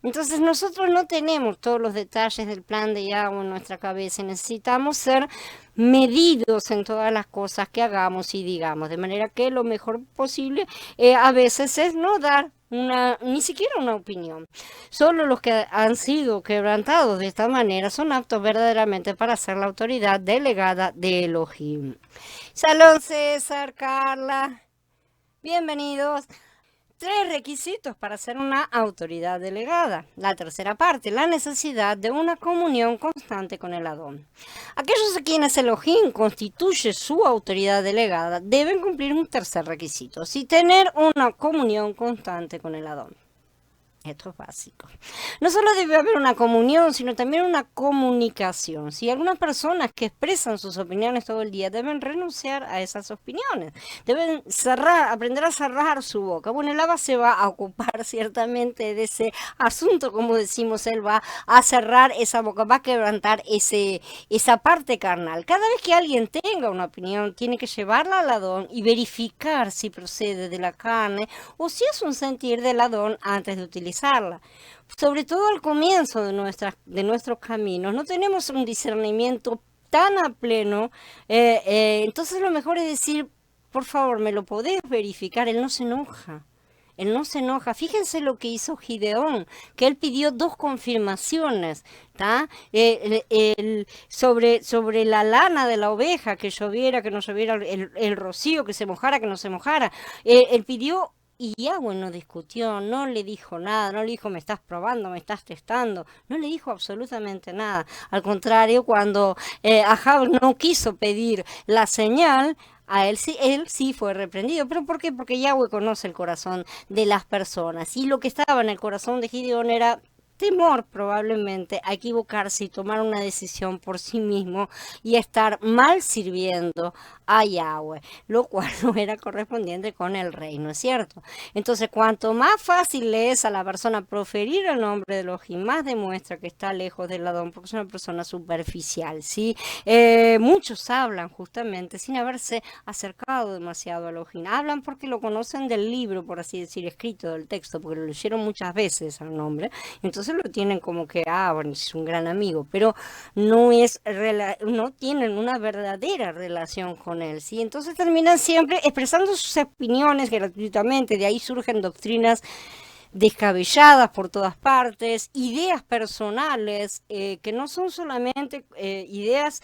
Entonces nosotros no tenemos todos los detalles del plan de Yahweh en nuestra cabeza, necesitamos ser medidos en todas las cosas que hagamos y digamos, de manera que lo mejor posible a veces es no dar ni siquiera una opinión. Solo los que han sido quebrantados de esta manera son aptos verdaderamente para ser la autoridad delegada de Elohim. Shalom César, Carla, bienvenidos. 3 requisitos para ser una autoridad delegada. La tercera parte, la necesidad de una comunión constante con el Adón. Aquellos a quienes Elohim constituye su autoridad delegada deben cumplir un tercer requisito, sí, tener una comunión constante con el Adón. Esto es básico. No solo debe haber una comunión, sino también una comunicación. Si algunas personas que expresan sus opiniones todo el día deben renunciar a esas opiniones, deben aprender a cerrar su boca. Bueno, el Abba se va a ocupar ciertamente de ese asunto, como decimos, él va a cerrar esa boca, va a quebrantar esa parte carnal. Cada vez que alguien tenga una opinión, tiene que llevarla al Adón y verificar si procede de la carne o si es un sentir del Adón antes de utilizarla. Sobre todo al comienzo de nuestros caminos, no tenemos un discernimiento tan a pleno, entonces lo mejor es decir, por favor, ¿me lo podés verificar? Él no se enoja. Él no se enoja. Fíjense lo que hizo Gideón, que él pidió 2 confirmaciones, ¿tá? Sobre la lana de la oveja, que lloviera, que no lloviera, el rocío, que se mojara, que no se mojara. Él pidió. Y Yahweh no discutió, no le dijo nada, no le dijo me estás probando, me estás testando, no le dijo absolutamente nada. Al contrario, cuando Ahab no quiso pedir la señal, él sí fue reprendido. ¿Pero por qué? Porque Yahweh conoce el corazón de las personas. Y lo que estaba en el corazón de Gideón era temor probablemente a equivocarse y tomar una decisión por sí mismo y estar mal sirviendo a Yahweh, lo cual no era correspondiente con el reino, ¿es cierto? Entonces, cuanto más fácil le es a la persona proferir el nombre de Elohim, más demuestra que está lejos del Adón, porque es una persona superficial, ¿sí? Muchos hablan justamente sin haberse acercado demasiado a Elohim. Hablan porque lo conocen del libro, por así decir, escrito del texto, porque lo leyeron muchas veces al nombre, entonces lo tienen como que, bueno, es un gran amigo, pero no tienen una verdadera relación con él, ¿sí? Entonces terminan siempre expresando sus opiniones gratuitamente, de ahí surgen doctrinas descabelladas por todas partes, ideas personales que no son solamente ideas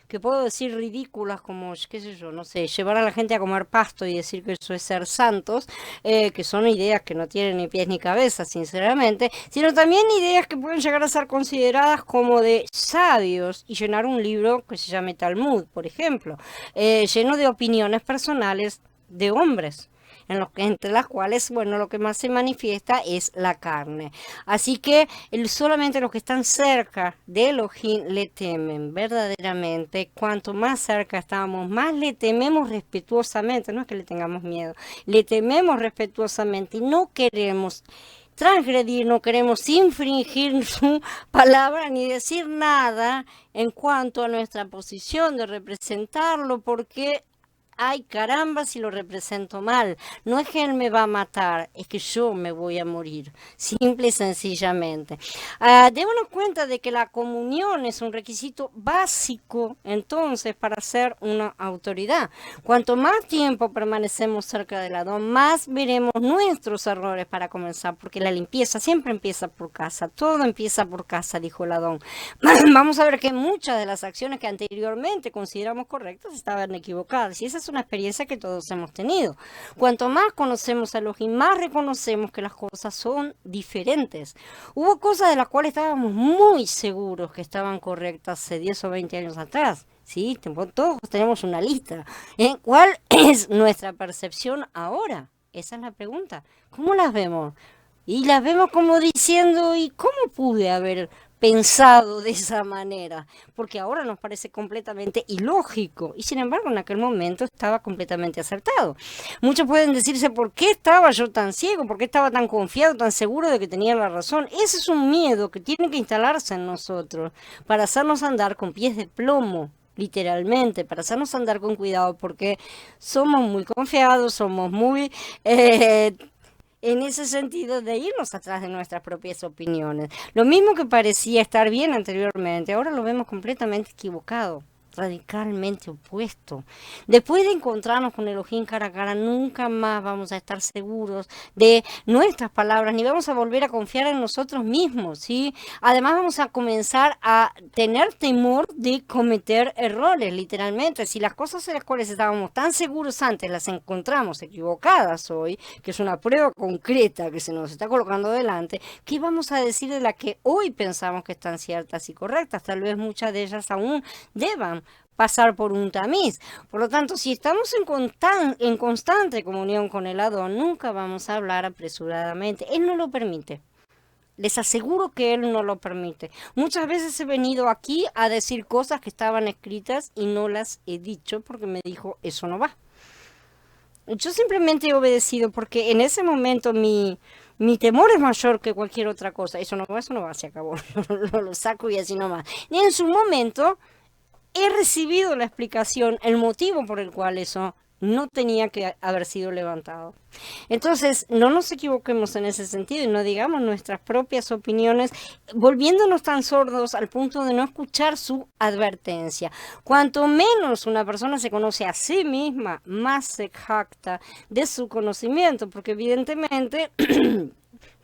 que puedo decir ridículas como, qué sé yo, no sé, llevar a la gente a comer pasto y decir que eso es ser santos, que son ideas que no tienen ni pies ni cabeza, sinceramente, sino también ideas que pueden llegar a ser consideradas como de sabios y llenar un libro que se llame Talmud, por ejemplo, lleno de opiniones personales de hombres. entre las cuales, bueno, lo que más se manifiesta es la carne. Así que solamente los que están cerca de Elohim le temen verdaderamente. Cuanto más cerca estamos, más le tememos respetuosamente, no es que le tengamos miedo, le tememos respetuosamente y no queremos transgredir, no queremos infringir su palabra ni decir nada en cuanto a nuestra posición de representarlo, porque ay, caramba, si lo represento mal. No es que él me va a matar, es que yo me voy a morir. Simple y sencillamente. Démonos cuenta de que la comunión es un requisito básico, entonces, para ser una autoridad. Cuanto más tiempo permanecemos cerca del Adón, más veremos nuestros errores para comenzar, porque la limpieza siempre empieza por casa. Todo empieza por casa, dijo el Adón. Vamos a ver que muchas de las acciones que anteriormente consideramos correctas estaban equivocadas. Y esa es una experiencia que todos hemos tenido. Cuanto más conocemos a Elohim, más reconocemos que las cosas son diferentes. Hubo cosas de las cuales estábamos muy seguros que estaban correctas hace 10 o 20 años atrás. Sí, todos tenemos una lista. ¿Cuál es nuestra percepción ahora? Esa es la pregunta. ¿Cómo las vemos? Y las vemos como diciendo, ¿y cómo pude haber pensado de esa manera? Porque ahora nos parece completamente ilógico y sin embargo en aquel momento estaba completamente acertado. Muchos pueden decirse, ¿por qué estaba yo tan ciego? ¿Por qué estaba tan confiado, tan seguro de que tenía la razón? Ese es un miedo que tiene que instalarse en nosotros para hacernos andar con pies de plomo. Literalmente, para hacernos andar con cuidado, porque somos muy confiados, somos muy en ese sentido de irnos atrás de nuestras propias opiniones. Lo mismo que parecía estar bien anteriormente, ahora lo vemos completamente equivocado, radicalmente opuesto. Después de encontrarnos con Elohim cara a cara, nunca más vamos a estar seguros de nuestras palabras, ni vamos a volver a confiar en nosotros mismos, ¿sí? Además vamos a comenzar a tener temor de cometer errores, literalmente. Si las cosas en las cuales estábamos tan seguros antes las encontramos equivocadas hoy, que es una prueba concreta que se nos está colocando delante, ¿qué vamos a decir de las que hoy pensamos que están ciertas y correctas? Tal vez muchas de ellas aún deban pasar por un tamiz. Por lo tanto, si estamos en constante comunión con el Adón, nunca vamos a hablar apresuradamente. Él no lo permite. Les aseguro que él no lo permite. Muchas veces he venido aquí a decir cosas que estaban escritas y no las he dicho porque me dijo, eso no va. Yo simplemente he obedecido porque en ese momento mi temor es mayor que cualquier otra cosa. Eso no va, se acabó. Lo saco y así nomás. Y en su momento he recibido la explicación, el motivo por el cual eso no tenía que haber sido levantado. Entonces, no nos equivoquemos en ese sentido y no digamos nuestras propias opiniones, volviéndonos tan sordos al punto de no escuchar su advertencia. Cuanto menos una persona se conoce a sí misma, más se jacta de su conocimiento, porque evidentemente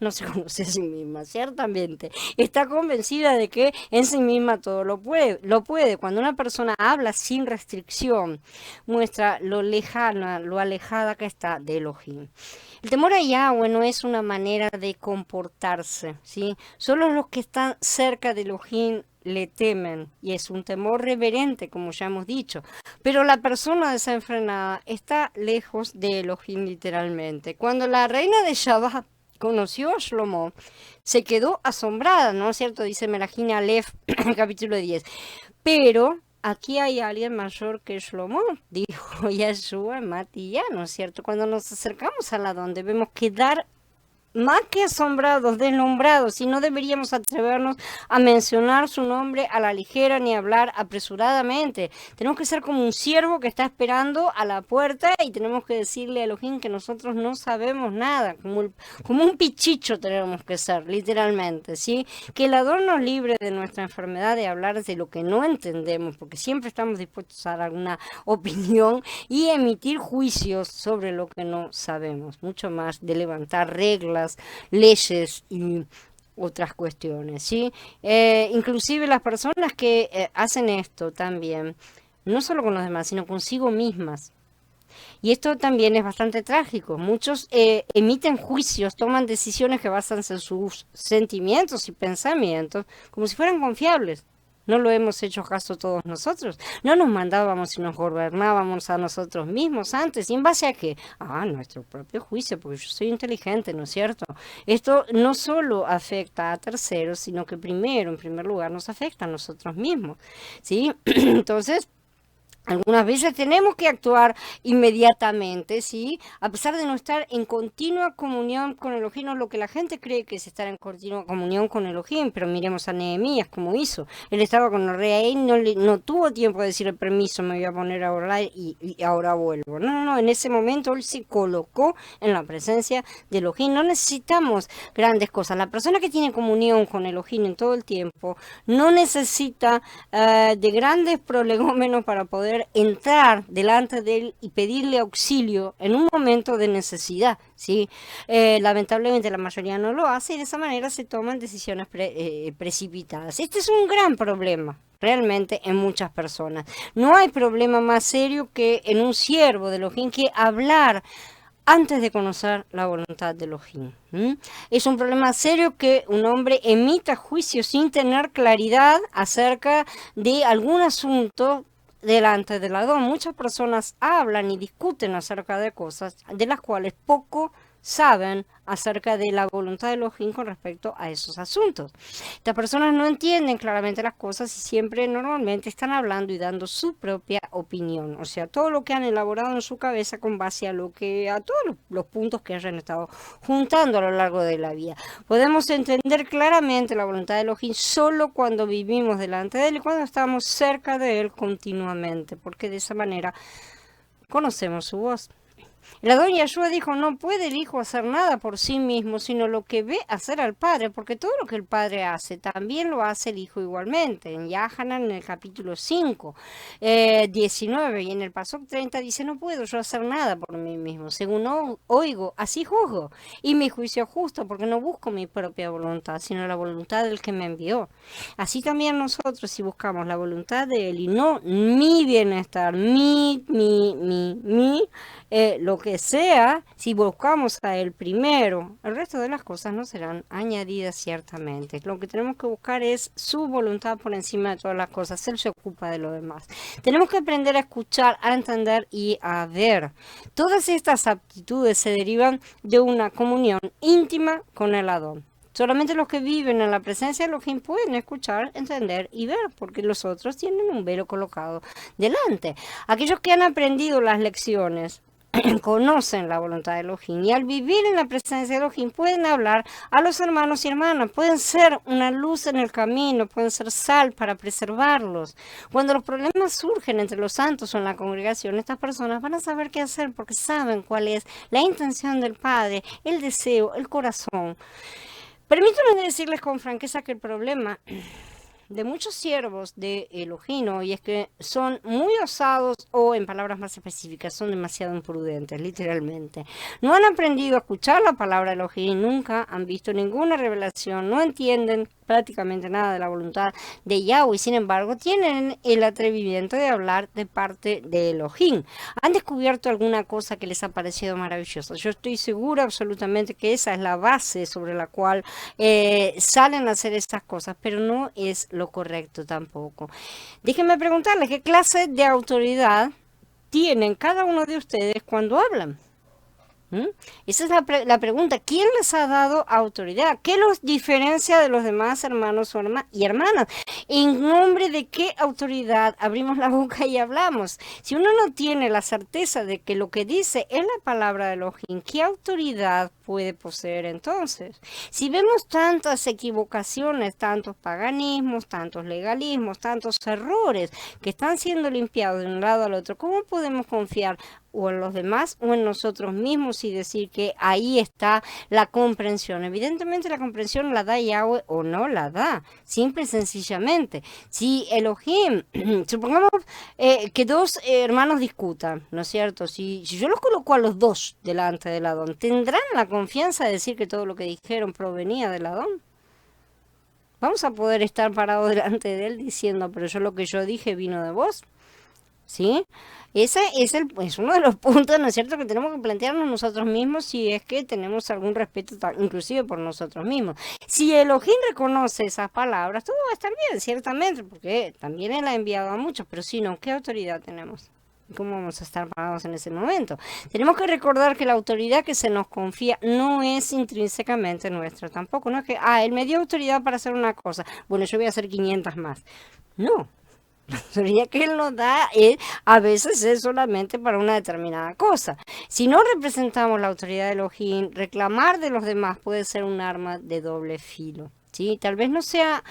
no se conoce a sí misma, ciertamente. Está convencida de que en sí misma todo lo puede. Cuando una persona habla sin restricción, muestra lo lejana, lo alejada que está de Elohim. El temor a Yahweh no es una manera de comportarse, ¿sí? Solo los que están cerca de Elohim le temen y es un temor reverente, como ya hemos dicho. Pero la persona desenfrenada está lejos de Elohim literalmente. Cuando la reina de Shabbat conoció a Shlomo, se quedó asombrada, ¿no es cierto? Dice Melahim Aleph, capítulo 10. Pero aquí hay alguien mayor que Shlomo, dijo Yahshua Matiyah, ¿no es cierto? Cuando nos acercamos a la donde debemos quedar más que asombrados, deslumbrados, y no deberíamos atrevernos a mencionar su nombre a la ligera ni hablar apresuradamente. Tenemos que ser como un siervo que está esperando a la puerta y tenemos que decirle a Elohim que nosotros no sabemos nada, como un pichicho tenemos que ser, literalmente, ¿sí? Que el Adón nos libre de nuestra enfermedad de hablar de lo que no entendemos, porque siempre estamos dispuestos a dar alguna opinión y emitir juicios sobre lo que no sabemos, mucho más de levantar reglas, leyes y otras cuestiones, ¿sí? Inclusive las personas que hacen esto también, no solo con los demás, sino consigo mismas. Y esto también es bastante trágico. Muchos emiten juicios, toman decisiones que basan en sus sentimientos y pensamientos como si fueran confiables. ¿No lo hemos hecho caso todos nosotros? ¿No nos mandábamos y nos gobernábamos a nosotros mismos antes? ¿Y en base a qué? A nuestro propio juicio, porque yo soy inteligente, ¿no es cierto? Esto no solo afecta a terceros, sino que primero, en primer lugar, nos afecta a nosotros mismos, ¿sí? Entonces, algunas veces tenemos que actuar inmediatamente, ¿sí? A pesar de no estar en continua comunión con Elohim, no es lo que la gente cree que es estar en continua comunión con Elohim, pero miremos a Nehemías como hizo. Él estaba con el rey ahí, no tuvo tiempo de decirle permiso, me voy a poner a orar y ahora vuelvo. No, en ese momento él se colocó en la presencia de Elohim. No necesitamos grandes cosas. La persona que tiene comunión con Elohim en todo el tiempo no necesita de grandes prolegómenos para poder entrar delante de él y pedirle auxilio en un momento de necesidad, ¿sí? Lamentablemente la mayoría no lo hace y de esa manera se toman decisiones precipitadas. Este es un gran problema realmente en muchas personas. No hay problema más serio que en un siervo de Elohim que hablar antes de conocer la voluntad de Elohim. Es un problema serio que un hombre emita juicio sin tener claridad acerca de algún asunto delante del Adón. Muchas personas hablan y discuten acerca de cosas de las cuales poco saben acerca de la voluntad de Elohim con respecto a esos asuntos. Estas personas no entienden claramente las cosas y siempre normalmente están hablando y dando su propia opinión, o sea, todo lo que han elaborado en su cabeza con base a todos los puntos que hayan estado juntando a lo largo de la vida. Podemos entender claramente la voluntad de Elohim solo cuando vivimos delante de él y cuando estamos cerca de él continuamente, porque de esa manera conocemos su voz. El Adón Yahshua dijo, no puede el Hijo hacer nada por sí mismo, sino lo que ve hacer al Padre, porque todo lo que el Padre hace, también lo hace el Hijo igualmente. En Yahanan, en el capítulo 5, 19, y en el Pasuk 30 dice, no puedo yo hacer nada por mí mismo, según oigo, así juzgo, y mi juicio es justo, porque no busco mi propia voluntad, sino la voluntad del que me envió. Así también nosotros, si buscamos la voluntad de Él y no mi bienestar, lo que sea, si buscamos a Él primero, el resto de las cosas no serán añadidas ciertamente. Lo que tenemos que buscar es su voluntad por encima de todas las cosas. Él se ocupa de lo demás. Tenemos que aprender a escuchar, a entender y a ver. Todas estas aptitudes se derivan de una comunión íntima con el Adón. Solamente los que viven en la presencia de Elohim pueden escuchar, entender y ver, porque los otros tienen un velo colocado delante. Aquellos que han aprendido las lecciones conocen la voluntad de Elohim y al vivir en la presencia de Elohim pueden hablar a los hermanos y hermanas, pueden ser una luz en el camino, pueden ser sal para preservarlos. Cuando los problemas surgen entre los santos o en la congregación, estas personas van a saber qué hacer porque saben cuál es la intención del Padre, el deseo, el corazón. Permítanme decirles con franqueza que el problema de muchos siervos de Elohim y es que son muy osados o, en palabras más específicas, son demasiado imprudentes, literalmente. No han aprendido a escuchar la palabra de Elohim, nunca han visto ninguna revelación, no entienden prácticamente nada de la voluntad de Yahweh, sin embargo tienen el atrevimiento de hablar de parte de Elohim. Han descubierto alguna cosa que les ha parecido maravillosa. Yo estoy segura absolutamente que esa es la base sobre la cual salen a hacer estas cosas, pero no es lo correcto tampoco. Déjenme preguntarles qué clase de autoridad tienen cada uno de ustedes cuando hablan. Esa es la pregunta. ¿Quién les ha dado autoridad? ¿Qué los diferencia de los demás hermanos y hermanas? ¿En nombre de qué autoridad abrimos la boca y hablamos? Si uno no tiene la certeza de que lo que dice es la palabra de Elohim, ¿qué autoridad puede poseer entonces? Si vemos tantas equivocaciones, tantos paganismos, tantos legalismos, tantos errores que están siendo limpiados de un lado al otro, ¿cómo podemos confiar o en los demás o en nosotros mismos y decir que ahí está la comprensión? Evidentemente la comprensión la da Yahweh o no la da, simple y sencillamente. Si Elohim, supongamos que dos hermanos discutan, ¿no es cierto? Si yo los coloco a los dos delante del Adón, ¿tendrán la confianza de decir que todo lo que dijeron provenía del Adón? ¿Vamos a poder estar parados delante de él diciendo, pero lo que yo dije vino de vos? ¿sí? Ese es uno de los puntos, ¿no es cierto?, que tenemos que plantearnos nosotros mismos si es que tenemos algún respeto inclusive por nosotros mismos. Si Elohim reconoce esas palabras, todo va a estar bien, ciertamente, porque también Él ha enviado a muchos, pero si no, ¿qué autoridad tenemos? ¿Cómo vamos a estar parados en ese momento? Tenemos que recordar que la autoridad que se nos confía no es intrínsecamente nuestra tampoco. No es que, él me dio autoridad para hacer una cosa, bueno, yo voy a hacer 500 más. No, la autoridad que él nos da a veces es solamente para una determinada cosa. Si no representamos la autoridad de Elohim, reclamar de los demás puede ser un arma de doble filo. Sí, tal vez no sea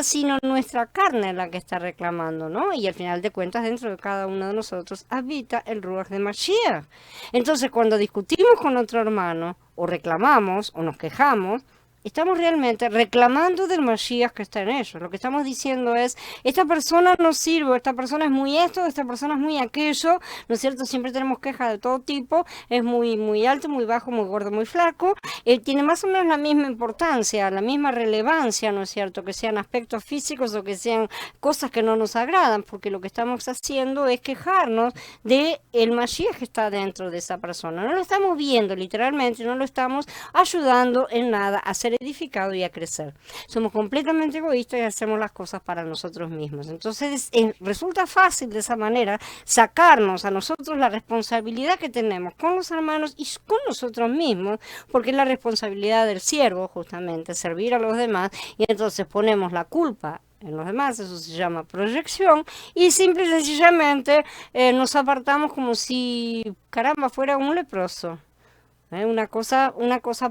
sino nuestra carne la que está reclamando, ¿no? Y al final de cuentas, dentro de cada uno de nosotros habita el Ruach de Mashiach. Entonces, cuando discutimos con otro hermano, o reclamamos, o nos quejamos, estamos realmente reclamando del Mashiach que está en ellos. Lo que estamos diciendo es, esta persona no sirve, esta persona es muy esto, esta persona es muy aquello, ¿no es cierto? Siempre tenemos quejas de todo tipo, es muy alto, muy bajo, muy gordo, muy flaco. Tiene más o menos la misma importancia, la misma relevancia, ¿no es cierto? Que sean aspectos físicos o que sean cosas que no nos agradan, porque lo que estamos haciendo es quejarnos de el Mashiach que está dentro de esa persona. No lo estamos viendo literalmente, no lo estamos ayudando en nada a ser edificado y a crecer. Somos completamente egoístas y hacemos las cosas para nosotros mismos. Entonces resulta fácil de esa manera sacarnos a nosotros la responsabilidad que tenemos con los hermanos y con nosotros mismos, porque es la responsabilidad del siervo justamente servir a los demás, y entonces ponemos la culpa en los demás. Eso se llama proyección, y simple y sencillamente nos apartamos como si caramba fuera un leproso. Una cosa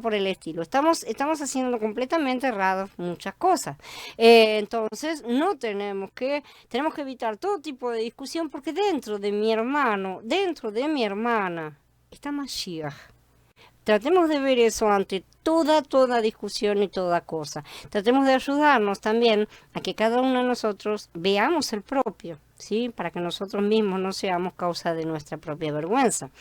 por el estilo. Estamos haciendo completamente errados muchas cosas. Entonces, tenemos que evitar todo tipo de discusión, porque dentro de mi hermano, dentro de mi hermana, está Mashiach. Tratemos de ver eso ante toda discusión y toda cosa. Tratemos de ayudarnos también a que cada uno de nosotros veamos el propio, ¿sí? Para que nosotros mismos no seamos causa de nuestra propia vergüenza.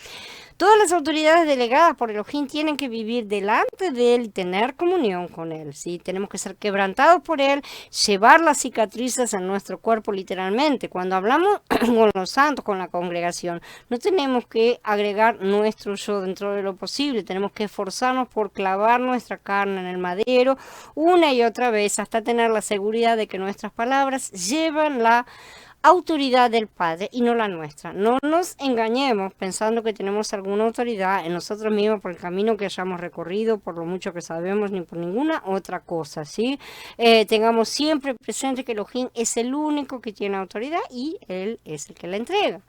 Todas las autoridades delegadas por Elohim tienen que vivir delante de Él y tener comunión con Él, ¿sí? Tenemos que ser quebrantados por Él, llevar las cicatrices en nuestro cuerpo literalmente. Cuando hablamos con los santos, con la congregación, no tenemos que agregar nuestro yo dentro de lo posible. Tenemos que esforzarnos por clavar nuestra carne en el madero una y otra vez hasta tener la seguridad de que nuestras palabras llevan la autoridad del Padre y no la nuestra. No nos engañemos pensando que tenemos alguna autoridad en nosotros mismos por el camino que hayamos recorrido, por lo mucho que sabemos, ni por ninguna otra cosa, ¿sí? Tengamos siempre presente que Elohim es el único que tiene autoridad y Él es el que la entrega.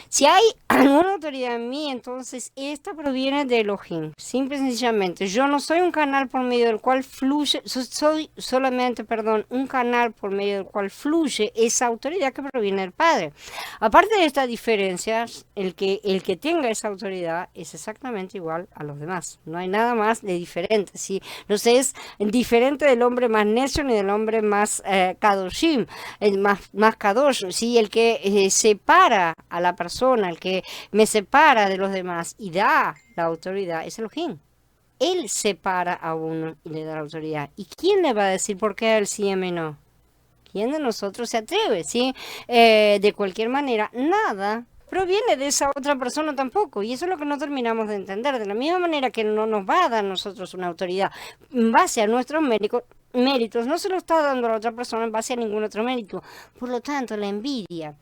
Si hay alguna autoridad en mí, entonces esta proviene de Elohim. Simple y sencillamente, yo no soy un canal por medio del cual fluye, soy solamente, un canal por medio del cual fluye esa autoridad que proviene del Padre. Aparte de estas diferencias, el que tenga esa autoridad es exactamente igual a los demás. No hay nada más de diferente, ¿sí? No se es diferente del hombre más necio ni del hombre más kadoshim, más kadosh, ¿sí? El que separa a la persona, el que me separa de los demás y da la autoridad es Elohim. Él separa a uno y le da la autoridad. ¿Y quién le va a decir por qué a él sí y a mí no? ¿Quién de nosotros se atreve? ¿Sí? De cualquier manera, nada proviene de esa otra persona tampoco, y eso es lo que no terminamos de entender. De la misma manera que no nos va a dar a nosotros una autoridad en base a nuestros méritos, no se lo está dando a la otra persona en base a ningún otro mérito. Por lo tanto, la envidia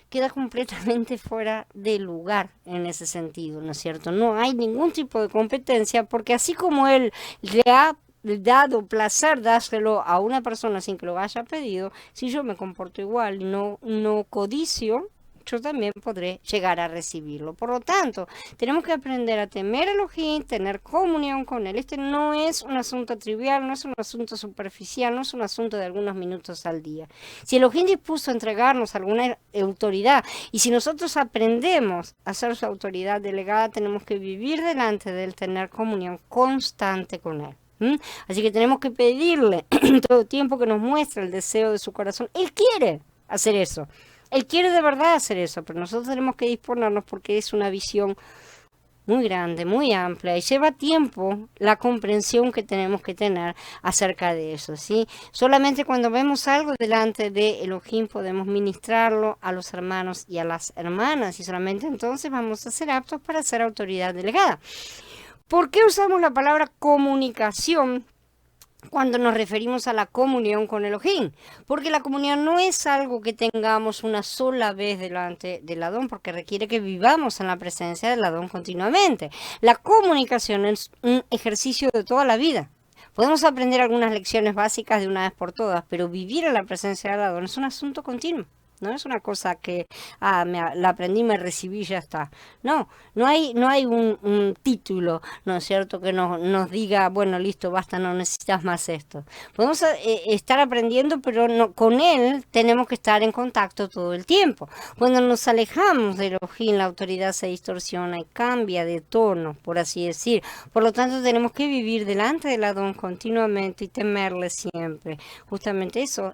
queda completamente fuera de lugar en ese sentido, ¿no es cierto? No hay ningún tipo de competencia, porque así como él le ha dado placer dárselo a una persona sin que lo haya pedido, si yo me comporto igual y no codicio, yo también podré llegar a recibirlo. Por lo tanto, tenemos que aprender a temer a Elohim, tener comunión con Él. Este no es un asunto trivial, no es un asunto superficial, no es un asunto de algunos minutos al día. Si Elohim dispuso a entregarnos alguna autoridad, y si nosotros aprendemos a ser su autoridad delegada, tenemos que vivir delante de Él, tener comunión constante con Él. Así que tenemos que pedirle todo tiempo que nos muestre el deseo de su corazón. Él quiere hacer eso. Él quiere de verdad hacer eso, pero nosotros tenemos que disponernos, porque es una visión muy grande, muy amplia, y lleva tiempo la comprensión que tenemos que tener acerca de eso, ¿sí? Solamente cuando vemos algo delante de Elohim podemos ministrarlo a los hermanos y a las hermanas, y solamente entonces vamos a ser aptos para ser autoridad delegada. ¿Por qué usamos la palabra comunicación cuando nos referimos a la comunión con Elohim? Porque la comunión no es algo que tengamos una sola vez delante del Adón, porque requiere que vivamos en la presencia del Adón continuamente. La comunicación es un ejercicio de toda la vida. Podemos aprender algunas lecciones básicas de una vez por todas, pero vivir en la presencia del Adón es un asunto continuo. No es una cosa que la aprendí, me recibí y ya está. No, no hay un título, ¿no es cierto?, que nos diga, bueno, listo, basta, no necesitas más esto. Podemos estar aprendiendo, pero no, con él tenemos que estar en contacto todo el tiempo. Cuando nos alejamos de Elohim, la autoridad se distorsiona y cambia de tono, por así decir. Por lo tanto, tenemos que vivir delante del Adón continuamente y temerle siempre. Justamente eso,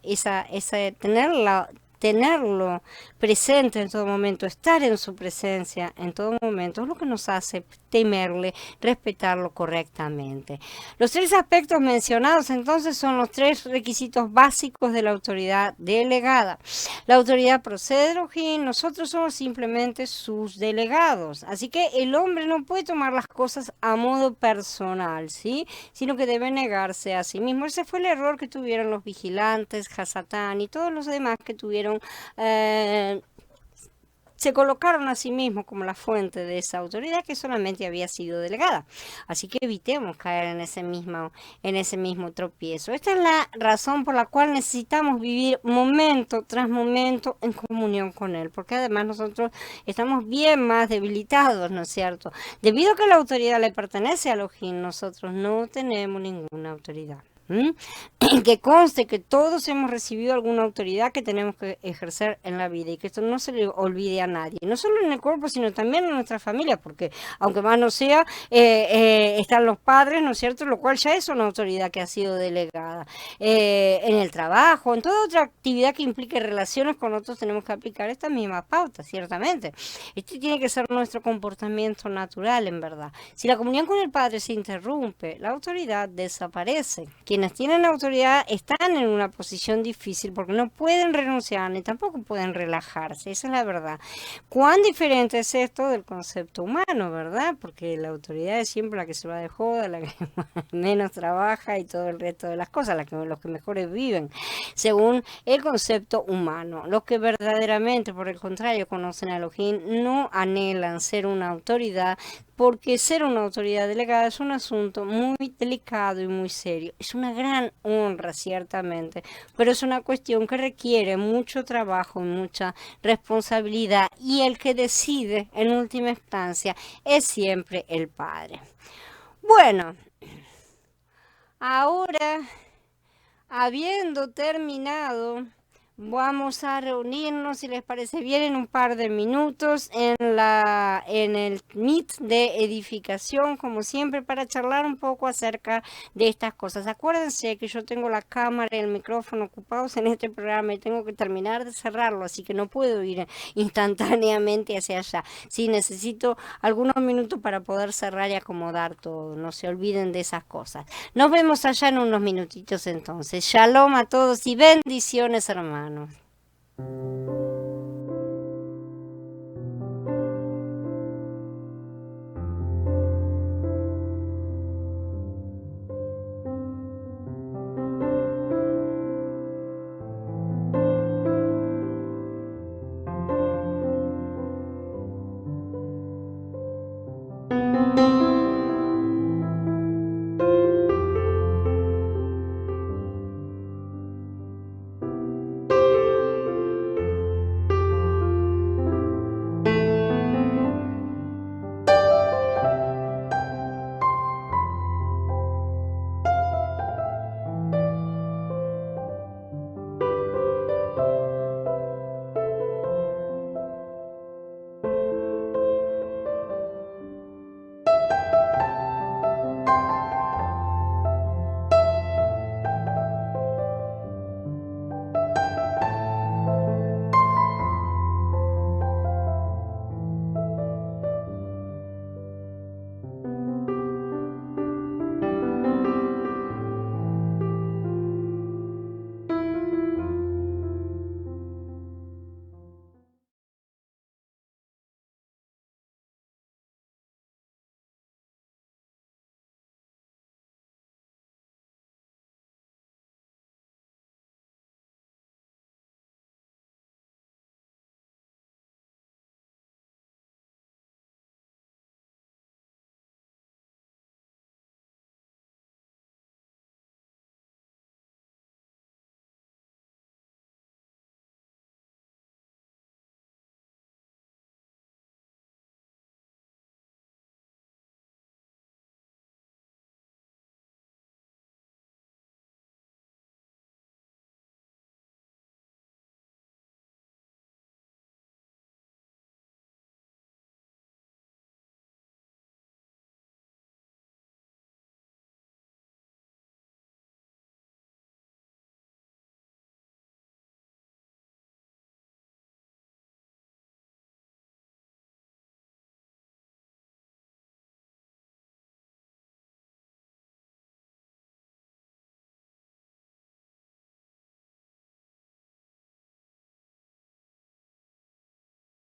tenerlo presente en todo momento, estar en su presencia en todo momento, es lo que nos hace temerle, respetarlo correctamente. Los tres aspectos mencionados entonces son los tres requisitos básicos de la autoridad delegada. La autoridad procede de Elohim, nosotros somos simplemente sus delegados, así que el hombre no puede tomar las cosas a modo personal, ¿sí?, sino que debe negarse a sí mismo. Ese fue el error que tuvieron los vigilantes, Hasatán y todos los demás que tuvieron se colocaron a sí mismos como la fuente de esa autoridad que solamente había sido delegada. Así que evitemos caer en ese mismo tropiezo. Esta es la razón por la cual necesitamos vivir momento tras momento en comunión con Él, porque además nosotros estamos bien más debilitados, ¿no es cierto? Debido a que la autoridad le pertenece a Elohim, nosotros no tenemos ninguna autoridad. Que conste que todos hemos recibido alguna autoridad que tenemos que ejercer en la vida y que esto no se le olvide a nadie, no solo en el cuerpo sino también en nuestra familia, porque aunque más no sea, están los padres, ¿no es cierto?, lo cual ya es una autoridad que ha sido delegada. En el trabajo, en toda otra actividad que implique relaciones con otros tenemos que aplicar estas mismas pautas, ciertamente. Este tiene que ser nuestro comportamiento natural, en verdad. Si la comunión con el Padre se interrumpe, la autoridad desaparece. Quienes tienen autoridad están en una posición difícil porque no pueden renunciar ni tampoco pueden relajarse, esa es la verdad. ¿Cuán diferente es esto del concepto humano, verdad? Porque la autoridad es siempre la que se va de joda, la que menos trabaja y todo el resto de las cosas, los que mejores viven, según el concepto humano. Los que verdaderamente, por el contrario, conocen a Elohim, no anhelan ser una autoridad, porque ser una autoridad delegada es un asunto muy delicado y muy serio. Es una gran honra, ciertamente, pero es una cuestión que requiere mucho trabajo y mucha responsabilidad, y el que decide en última instancia es siempre el Padre. Bueno, ahora, habiendo terminado, vamos a reunirnos, si les parece bien, en un par de minutos en el Meet de edificación, como siempre, para charlar un poco acerca de estas cosas. Acuérdense que yo tengo la cámara y el micrófono ocupados en este programa y tengo que terminar de cerrarlo, así que no puedo ir instantáneamente hacia allá. Sí, necesito algunos minutos para poder cerrar y acomodar todo. No se olviden de esas cosas. Nos vemos allá en unos minutitos entonces. Shalom a todos y bendiciones, hermanos.